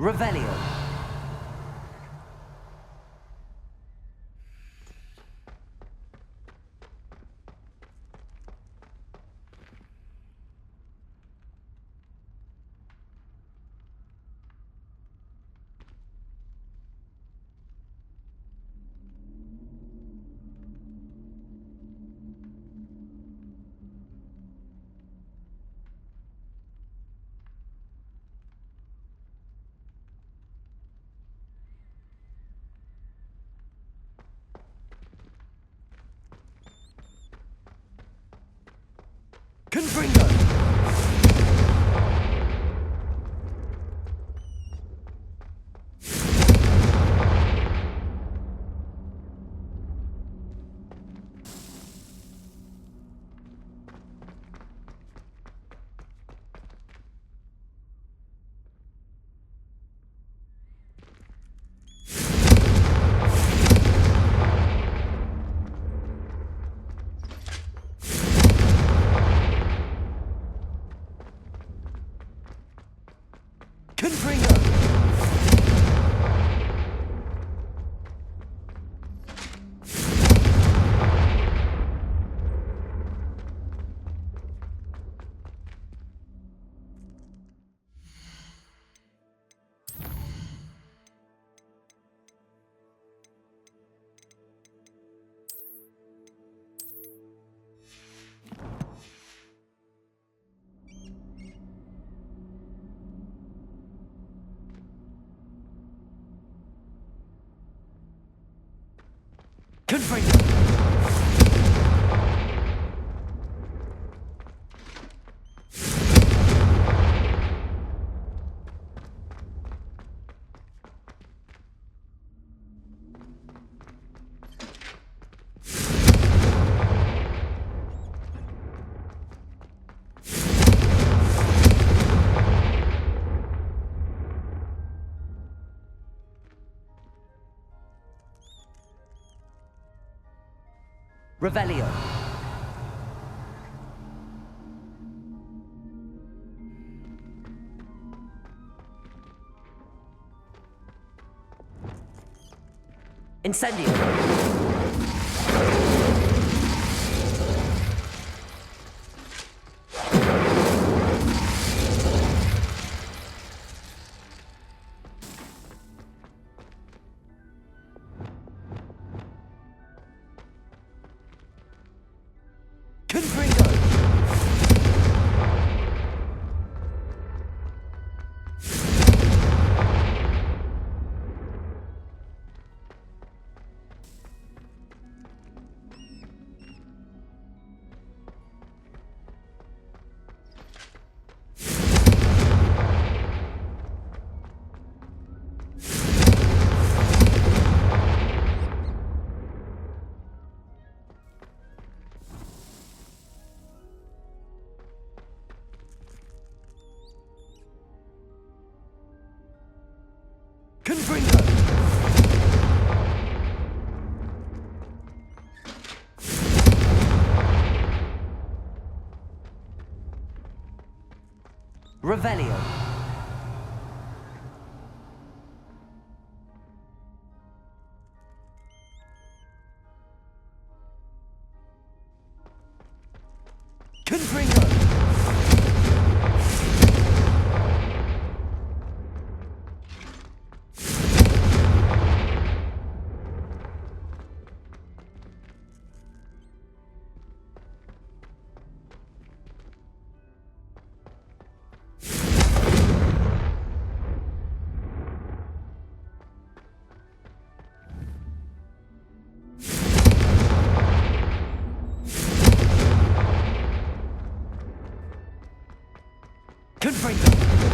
Revelio. Confringo! Confringo! Confringo! Revelio. Incendio. Confringo! Confringo! Revelio. Confringo! Confringo!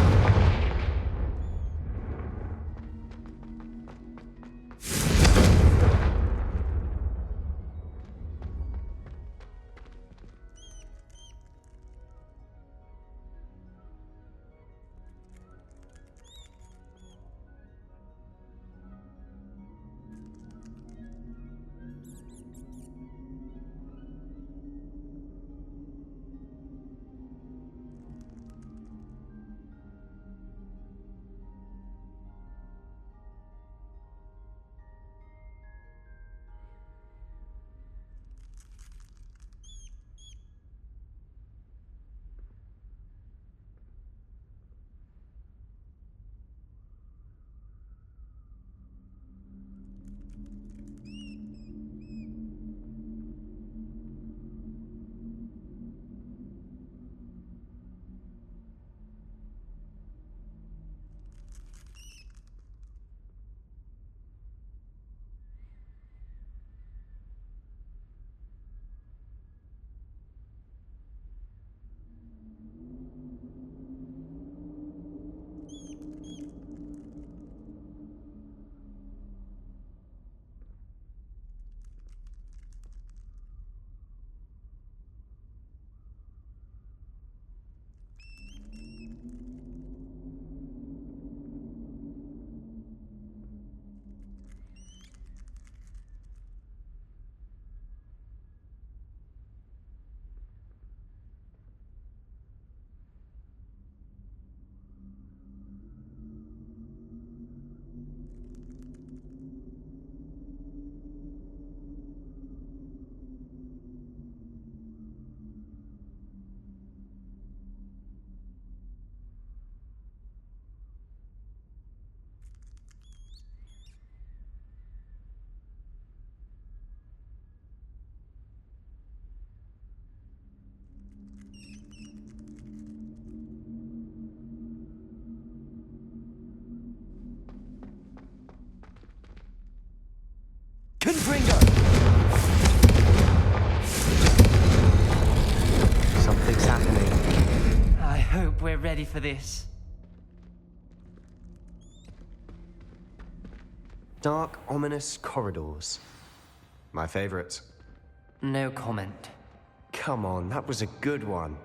ready for this. Dark, ominous corridors. My favorite. No comment. Come on, that was a good one.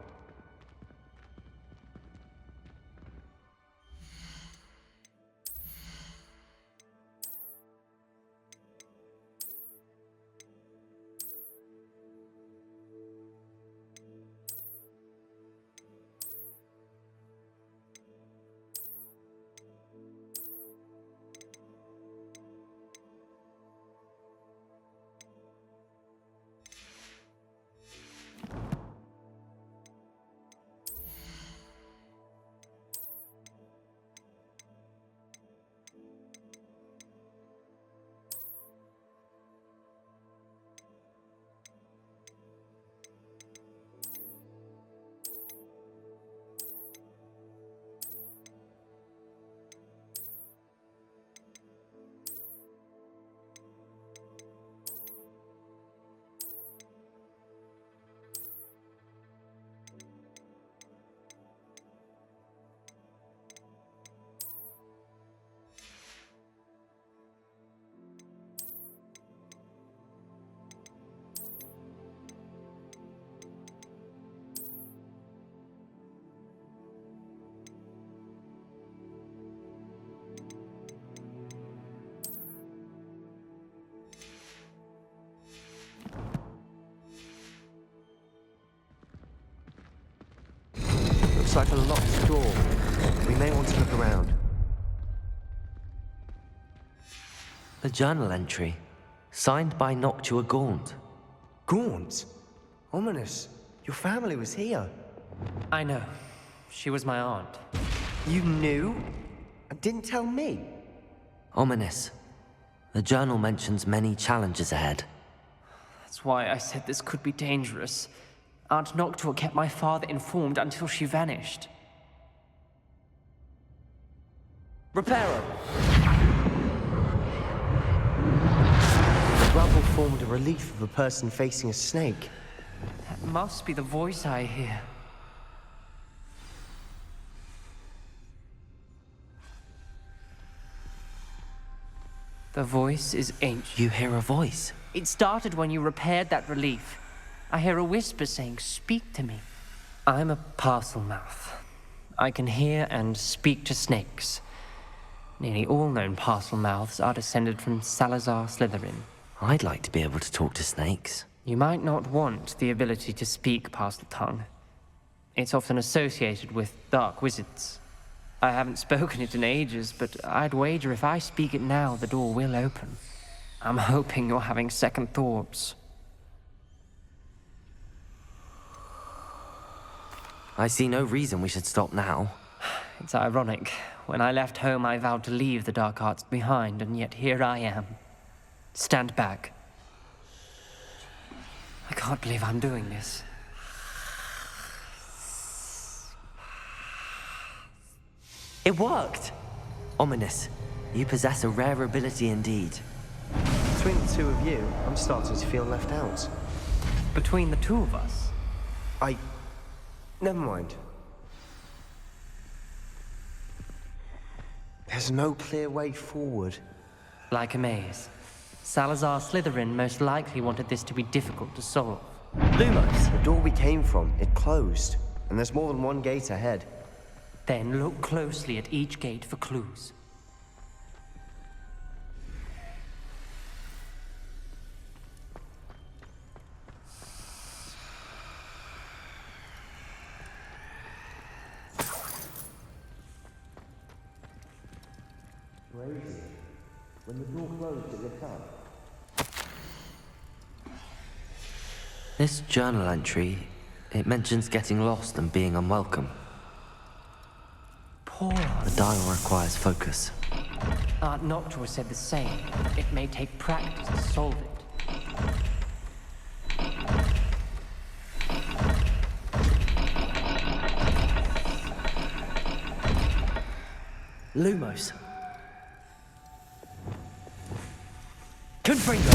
Looks like a locked door. We may want to look around. A journal entry, signed by Noctua Gaunt. Gaunt? Ominous. Your family was here. I know. She was my aunt. You knew? And didn't tell me? Ominous. The journal mentions many challenges ahead. That's why I said this could be dangerous. Aunt Noctua kept my father informed until she vanished. Reparo! The rubble formed a relief of a person facing a snake. That must be the voice I hear. The voice is ancient. You hear a voice? It started when you repaired that relief. I hear a whisper saying, "Speak to me." I'm a parcel mouth. I can hear and speak to snakes. Nearly all known parcel mouths are descended from Salazar Slytherin. I'd like to be able to talk to snakes. You might not want the ability to speak parcel tongue. It's often associated with dark wizards. I haven't spoken it in ages, but I'd wager if I speak it now, the door will open. I'm hoping you're having second thoughts. I see no reason we should stop now. It's ironic. When I left home, I vowed to leave the dark arts behind, and yet here I am. Stand back. I can't believe I'm doing this. It worked! Ominous, you possess a rare ability indeed. Between the two of you, I'm starting to feel left out. Between the two of us? Never mind. There's no clear way forward. Like a maze. Salazar Slytherin most likely wanted this to be difficult to solve. Lumos! The door we came from, it closed. And there's more than one gate ahead. Then look closely at each gate for clues. Crazy. When the door closed, it lit up. This journal entry, it mentions getting lost and being unwelcome. Poor The dial requires focus. Aunt Noctua said the same. It may take practice to solve it. Lumos. Confringo!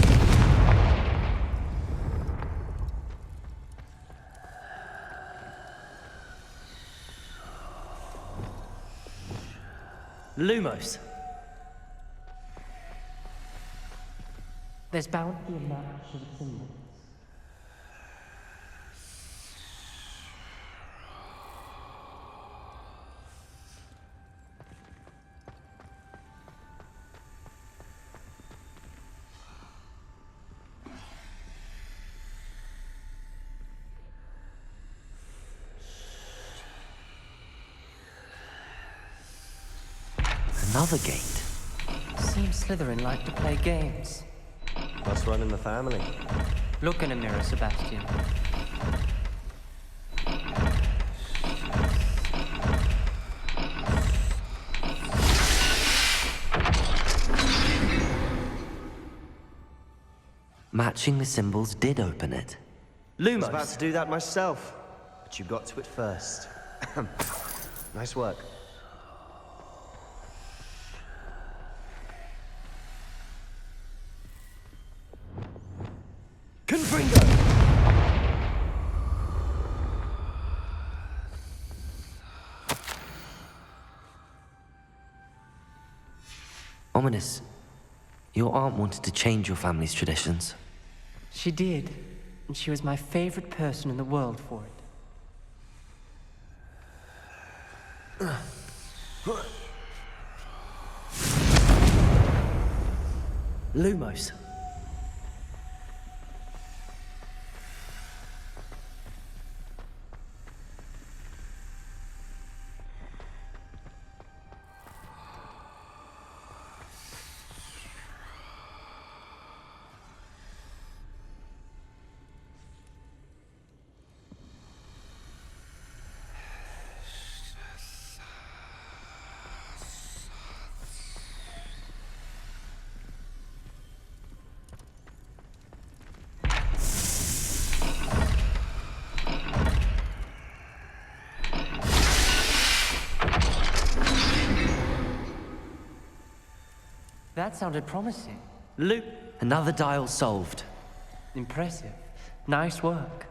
Lumos. There's bound to be a match of symbols. Another gate. Seems Slytherin like to play games. Must run in the family. Look in a mirror, Sebastian. Matching the symbols did open it. I was about to do that myself, but you got to it first. Nice work. Confringo! Ominous, your aunt wanted to change your family's traditions. She did, and she was my favorite person in the world for it. Lumos. That sounded promising. Another dial solved. Impressive. Nice work.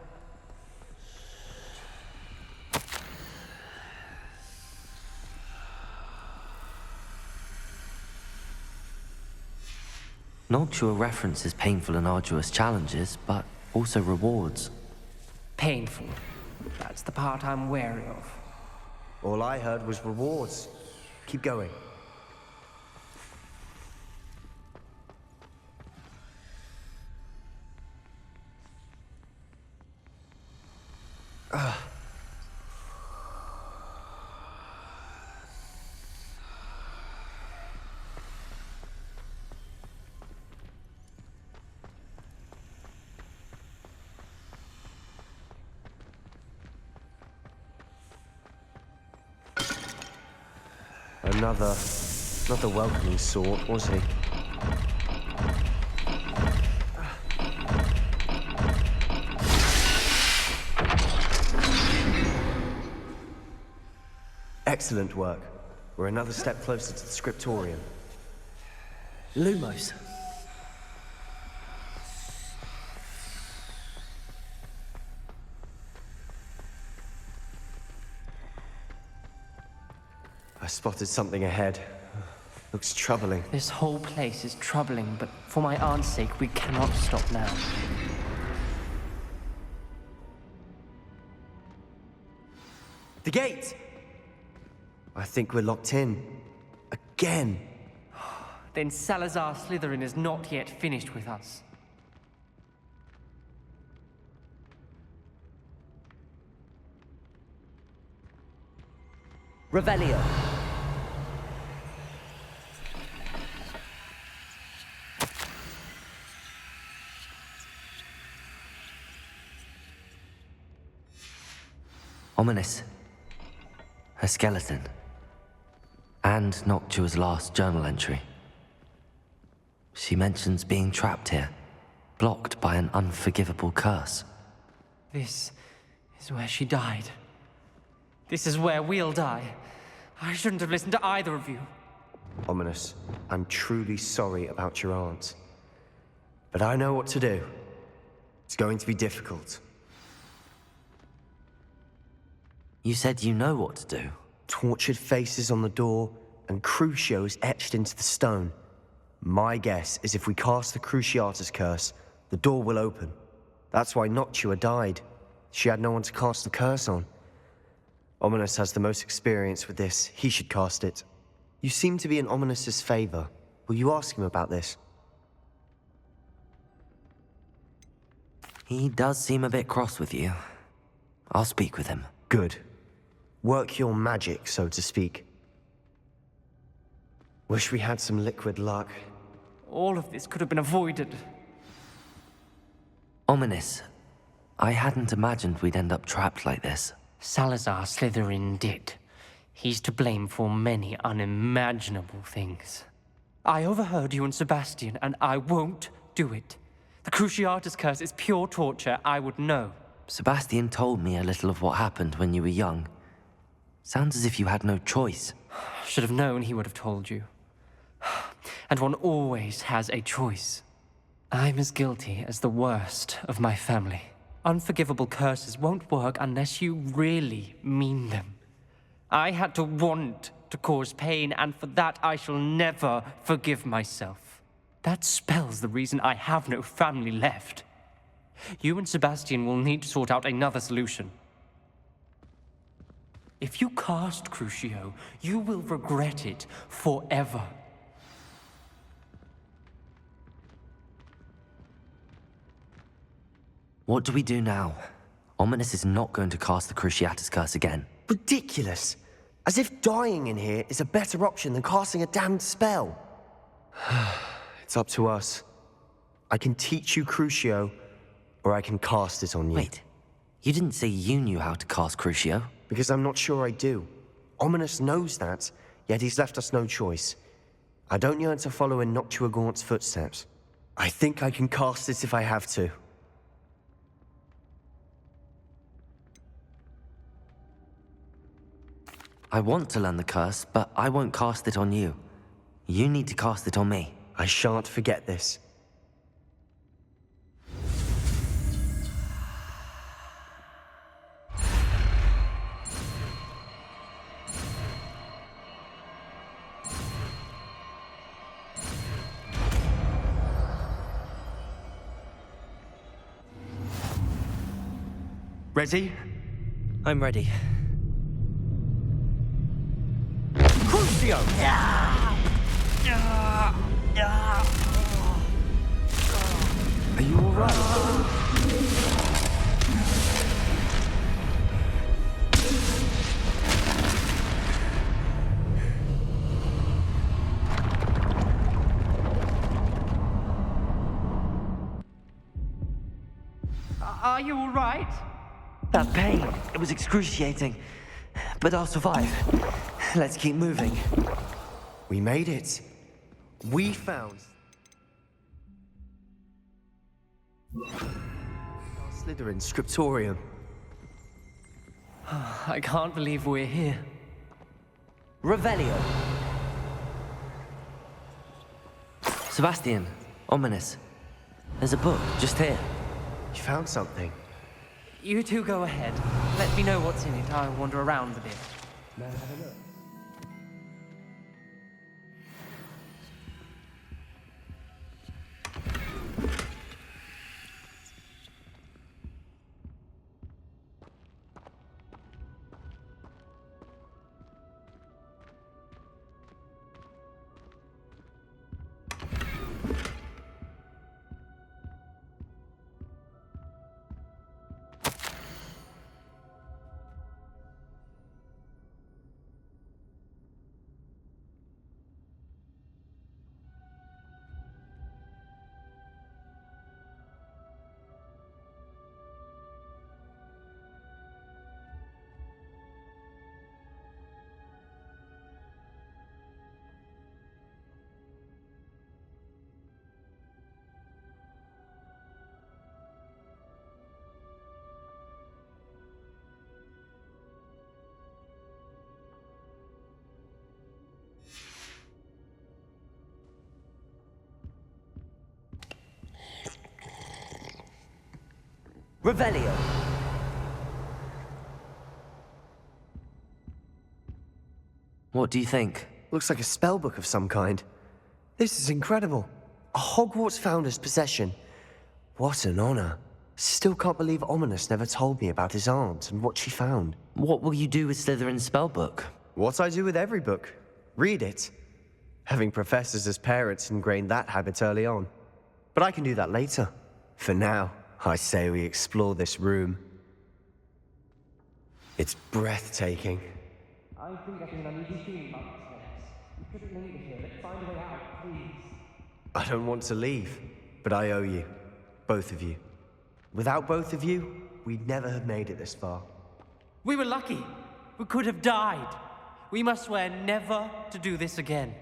Not sure references painful and arduous challenges, but also rewards. Painful. That's the part I'm wary of. All I heard was rewards. Keep going. Another, not the welcoming sort, was he? Excellent work. We're another step closer to the scriptorium. Lumos. I spotted something ahead. Looks troubling. This whole place is troubling, but for my aunt's sake, we cannot stop now. The gate! I think we're locked in. Again. Then Salazar Slytherin is not yet finished with us. Revelio. Ominous. Her skeleton. And Noctua's last journal entry. She mentions being trapped here, blocked by an unforgivable curse. This is where she died. This is where we'll die. I shouldn't have listened to either of you. Ominous, I'm truly sorry about your aunt. But I know what to do. It's going to be difficult. You said you know what to do. Tortured faces on the door, and Crucio is etched into the stone. My guess is if we cast the Cruciatus curse, the door will open. That's why Noctua died. She had no one to cast the curse on. Ominous has the most experience with this. He should cast it. You seem to be in Ominous's favor. Will you ask him about this? He does seem a bit cross with you. I'll speak with him. Good. Work your magic, so to speak. Wish we had some liquid luck. All of this could have been avoided. Ominous, I hadn't imagined we'd end up trapped like this. Salazar Slytherin did. He's to blame for many unimaginable things. I overheard you and Sebastian, and I won't do it. The Cruciatus curse is pure torture, I would know. Sebastian told me a little of what happened when you were young. Sounds as if you had no choice. Should have known he would have told you. And one always has a choice. I'm as guilty as the worst of my family. Unforgivable curses won't work unless you really mean them. I had to want to cause pain, and for that I shall never forgive myself. That spells the reason I have no family left. You and Sebastian will need to sort out another solution. If you cast Crucio, you will regret it forever. What do we do now? Ominous is not going to cast the Cruciatus curse again. Ridiculous! As if dying in here is a better option than casting a damned spell. It's up to us. I can teach you Crucio, or I can cast it on you. Wait, you didn't say you knew how to cast Crucio? Because I'm not sure I do. Ominous knows that, yet he's left us no choice. I don't yearn to follow in Noctua Gaunt's footsteps. I think I can cast it if I have to. I want to learn the curse, but I won't cast it on you. You need to cast it on me. I shan't forget this. Ready? I'm ready. Crucio! Are you alright? Are you all right? That pain, it was excruciating. But I'll survive. Let's keep moving. We made it. We found... Slytherin Scriptorium. I can't believe we're here. Revelio. Sebastian, Ominous. There's a book just here. You found something. You two go ahead. Let me know what's in it. I'll wander around a bit. May I have a look? Revelio. What do you think? Looks like a spellbook of some kind. This is incredible. A Hogwarts founder's possession. What an honor. Still can't believe Ominous never told me about his aunt and what she found. What will you do with Slytherin's spellbook? What I do with every book. Read it. Having professors as parents ingrained that habit early on. But I can do that later. For now, I say we explore this room. It's breathtaking. I've been getting an uneasy feeling about this place. You couldn't linger here. Let's find a way out, please. I don't want to leave, but I owe you. Both of you. Without both of you, we'd never have made it this far. We were lucky. We could have died. We must swear never to do this again.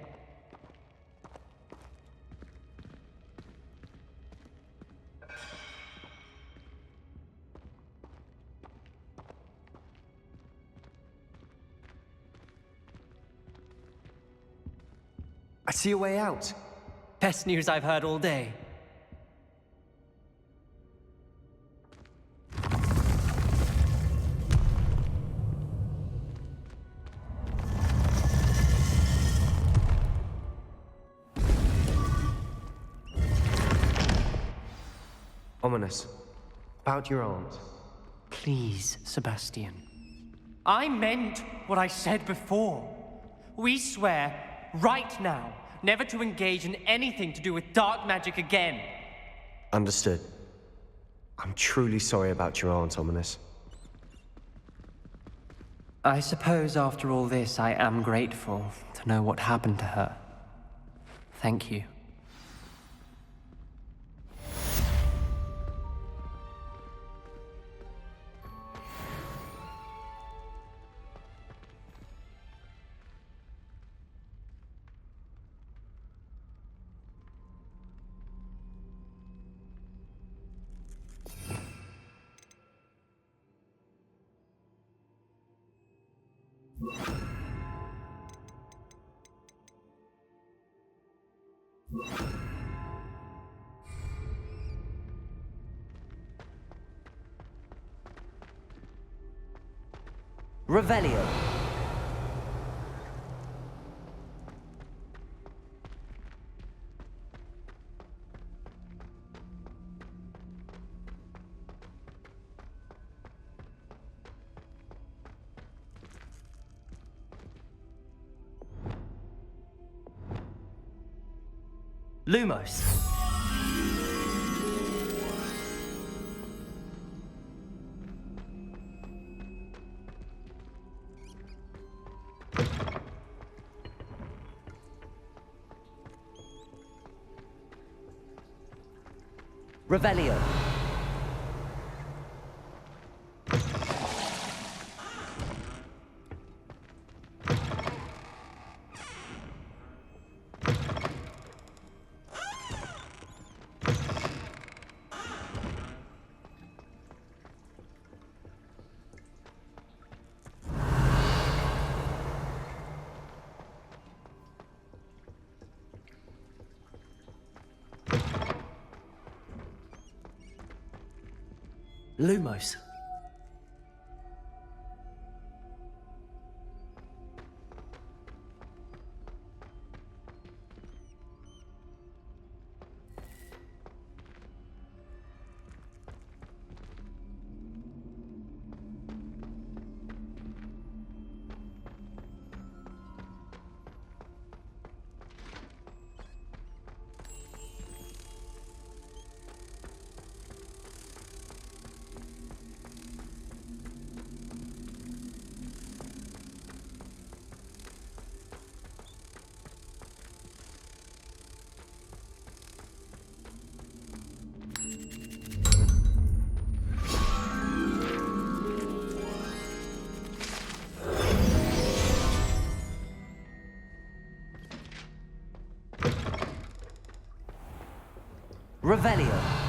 I see a way out. Best news I've heard all day. Ominous. About your aunt. Please, Sebastian. I meant what I said before. We swear, right now, never to engage in anything to do with dark magic again. Understood. I'm truly sorry about your aunt, Ominous. I suppose after all this, I am grateful to know what happened to her. Thank you. Revelio. Lumos. Revelio. Lumos. Revelio.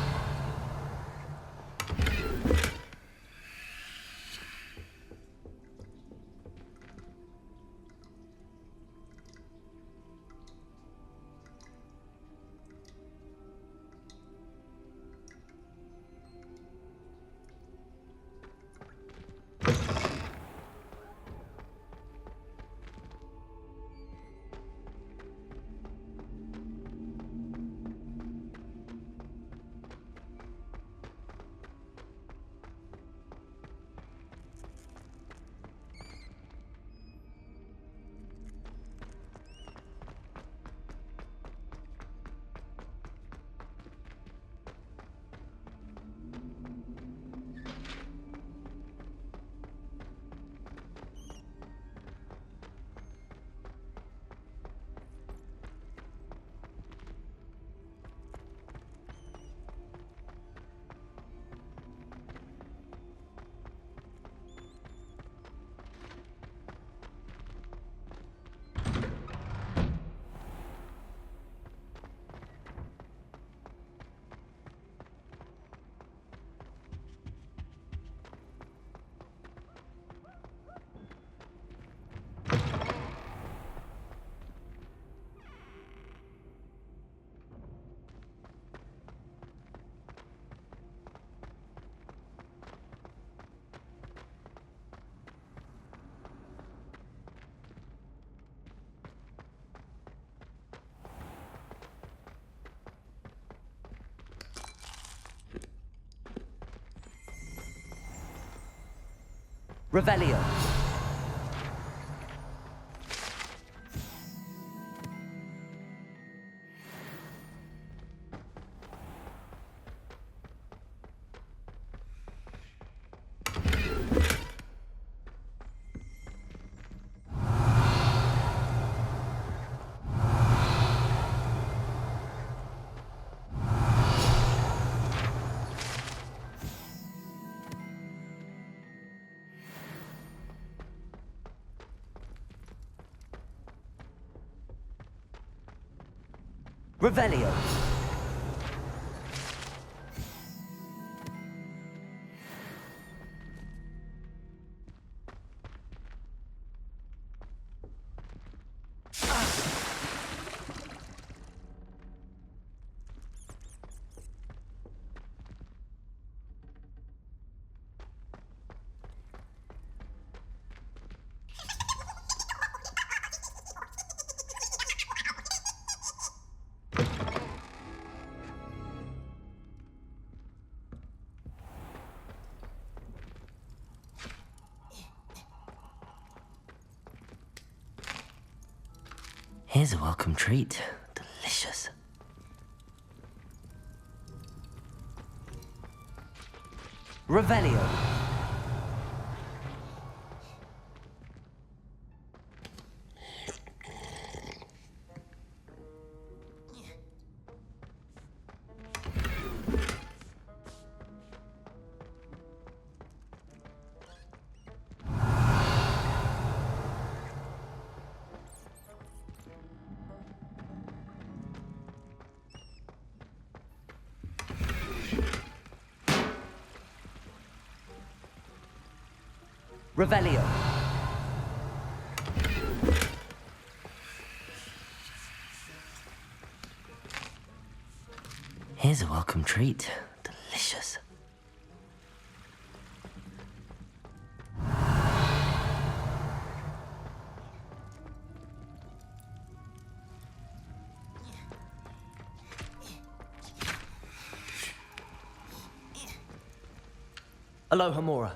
Revelio. Revelio. Here's a welcome treat. Delicious. Revelio. Revelio. Here's a welcome treat. Delicious. Aloha Mora.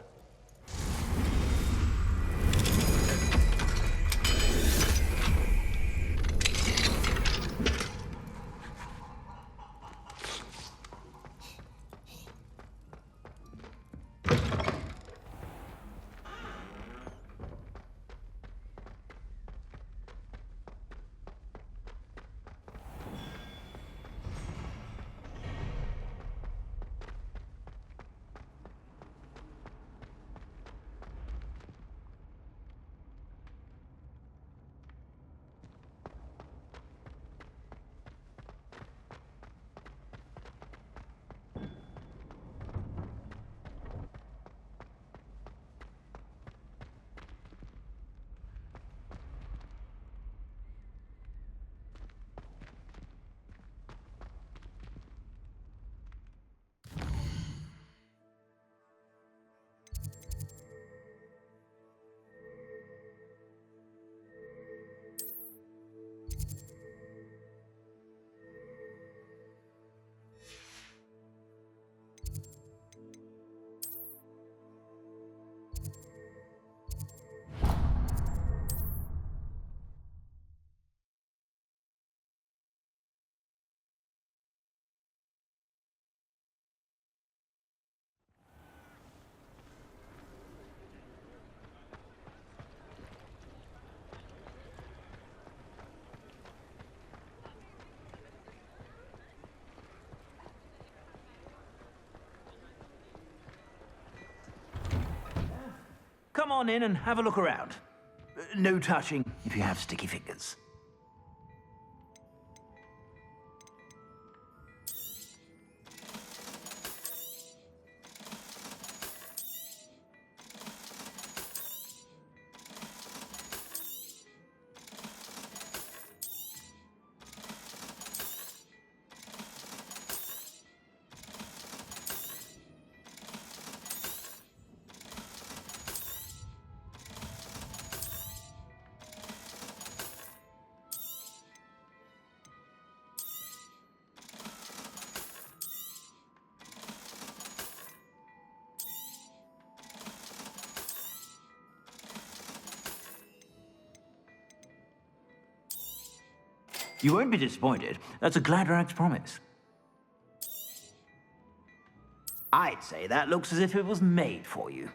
Come on in and have a look around. No touching if you have sticky fingers. You won't be disappointed. That's a Gladrag's promise. I'd say that looks as if it was made for you.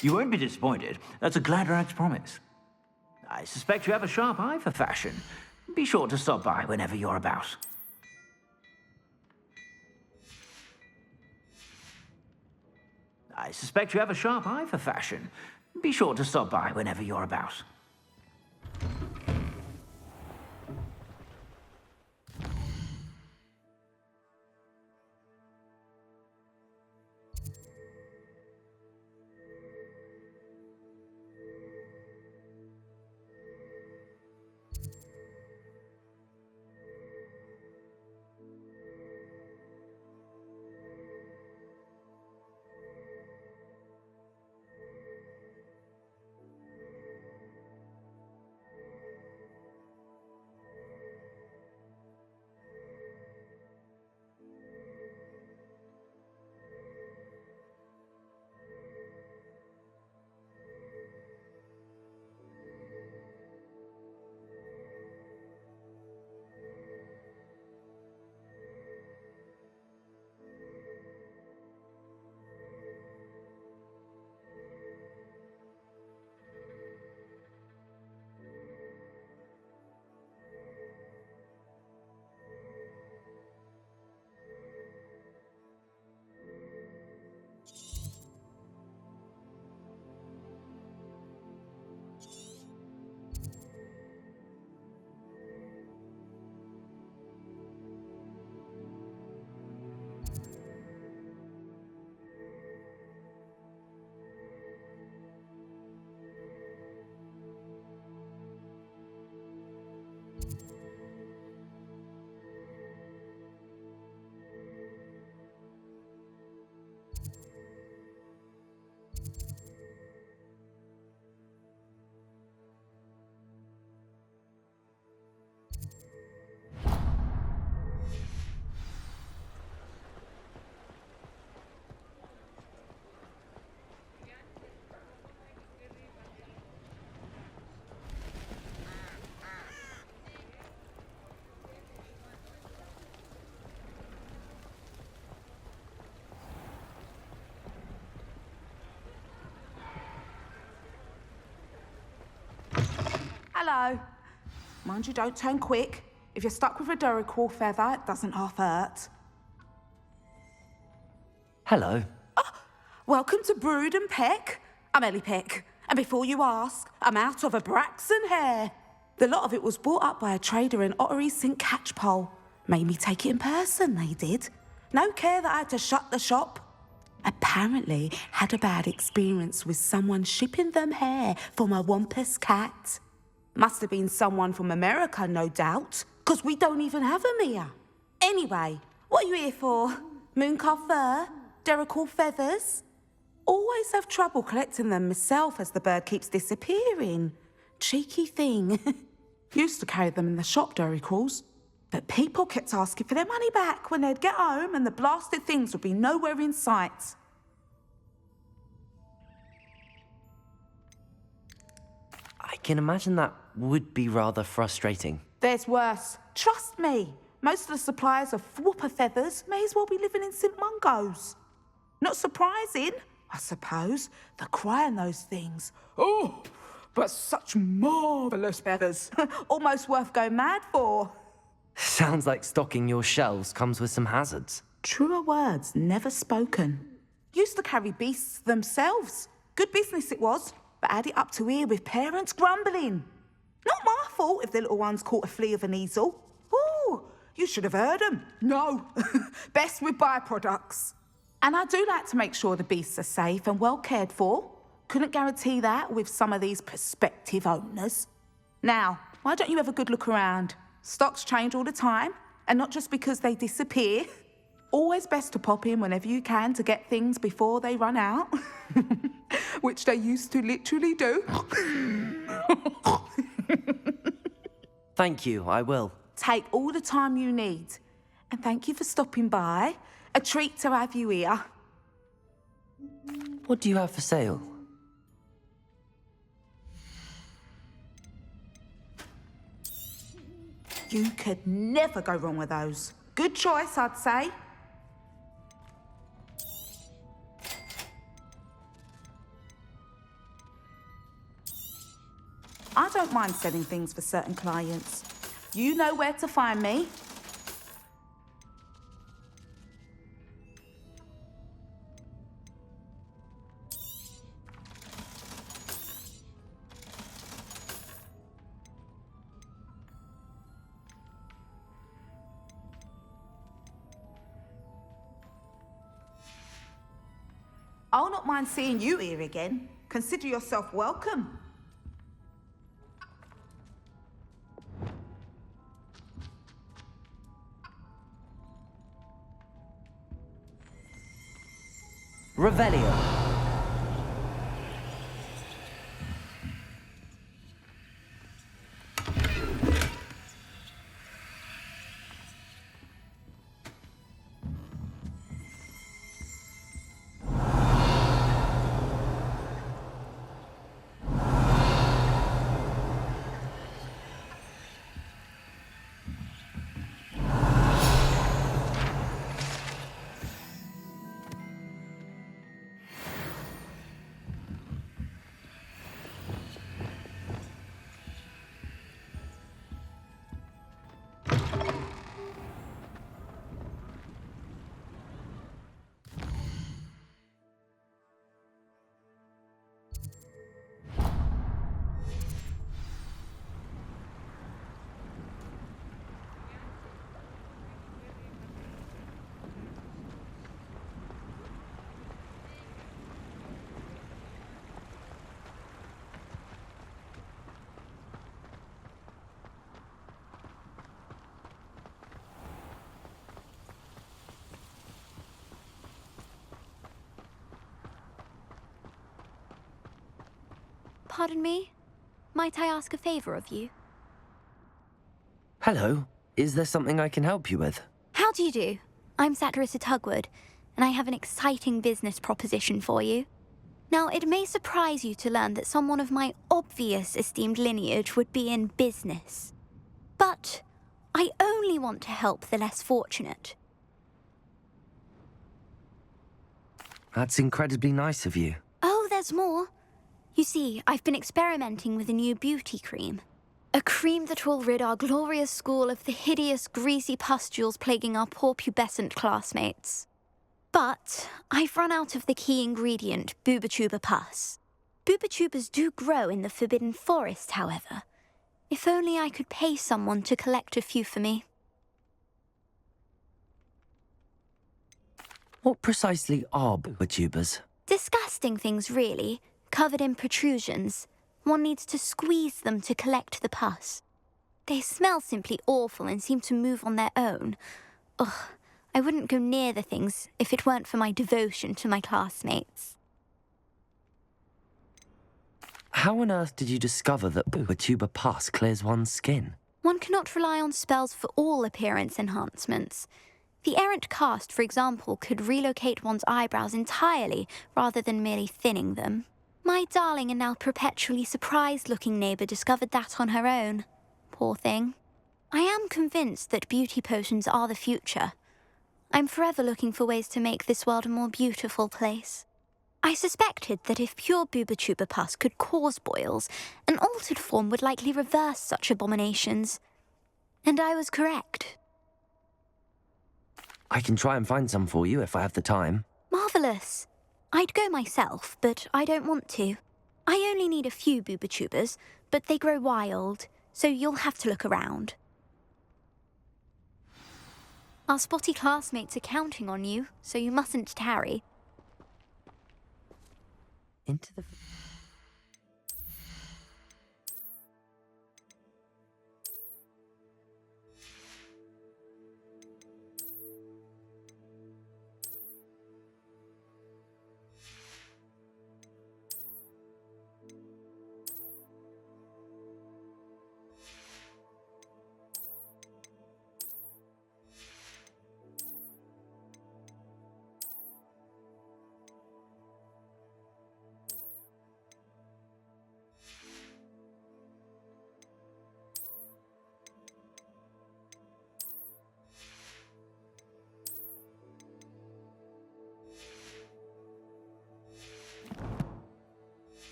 You won't be disappointed. That's a Gladrag's promise. I suspect you have a sharp eye for fashion. Be sure to stop by whenever you're about. I suspect you have a sharp eye for fashion. Be sure to stop by whenever you're about. Hello. Mind you, don't turn quick. If you're stuck with a Duracell feather, it doesn't half hurt. Hello. Welcome to Brood and Peck. I'm Ellie Peck. And before you ask, I'm out of a Braxton hair. The lot of it was bought up by a trader in Ottery St. Catchpole. Made me take it in person, they did. No care that I had to shut the shop. Apparently had a bad experience with someone shipping them hair for my Wampus cat. Must have been someone from America, no doubt, because we don't even have them here. Anyway, what are you here for? Mooncar fur? Duracell feathers? Always have trouble collecting them myself as the bird keeps disappearing. Cheeky thing. Used to carry them in the shop, Duracells. But people kept asking for their money back when they'd get home and the blasted things would be nowhere in sight. I can imagine that would be rather frustrating. There's worse. Trust me. Most of the suppliers of whooper feathers may as well be living in St. Mungo's. Not surprising, I suppose, the cry on those things. Oh, but such marvellous feathers. Almost worth going mad for. Sounds like stocking your shelves comes with some hazards. Truer words never spoken. Used to carry beasts themselves. Good business it was, but had it up to here with parents grumbling. Not my fault if the little ones caught a flea of an easel. Ooh, you should have heard them. No, best with byproducts. And I do like to make sure the beasts are safe and well cared for. Couldn't guarantee that with some of these prospective owners. Now, why don't you have a good look around? Stocks change all the time, and not just because they disappear. Always best to pop in whenever you can to get things before they run out. Which they used to literally do. Thank you, I will. Take all the time you need. And thank you for stopping by. A treat to have you here. What do you have for sale? You could never go wrong with those. Good choice, I'd say. I don't mind selling things for certain clients. You know where to find me. I'll not mind seeing you here again. Consider yourself welcome. Revelio. Pardon me? Might I ask a favor of you? Hello. Is there something I can help you with? How do you do? I'm Satirissa Tugwood, and I have an exciting business proposition for you. Now, it may surprise you to learn that someone of my obvious esteemed lineage would be in business. But I only want to help the less fortunate. That's incredibly nice of you. Oh, there's more. You see, I've been experimenting with a new beauty cream. A cream that will rid our glorious school of the hideous, greasy pustules plaguing our poor pubescent classmates. But I've run out of the key ingredient, booba-tuba pus. Booba-tubas do grow in the Forbidden Forest, however. If only I could pay someone to collect a few for me. What precisely are booba-tubas? Disgusting things, really, covered in protrusions. One needs to squeeze them to collect the pus. They smell simply awful and seem to move on their own. Ugh, I wouldn't go near the things if it weren't for my devotion to my classmates. How on earth did you discover that booba-tuba pus clears one's skin? One cannot rely on spells for all appearance enhancements. The errant cast, for example, could relocate one's eyebrows entirely rather than merely thinning them. My darling and now perpetually surprised-looking neighbour discovered that on her own. Poor thing. I am convinced that beauty potions are the future. I'm forever looking for ways to make this world a more beautiful place. I suspected that if pure booba-tuba pus could cause boils, an altered form would likely reverse such abominations. And I was correct. I can try and find some for you if I have the time. Marvellous. I'd go myself, but I don't want to. I only need a few booba-tubas, but they grow wild, so you'll have to look around. Our spotty classmates are counting on you, so you mustn't tarry. Into the...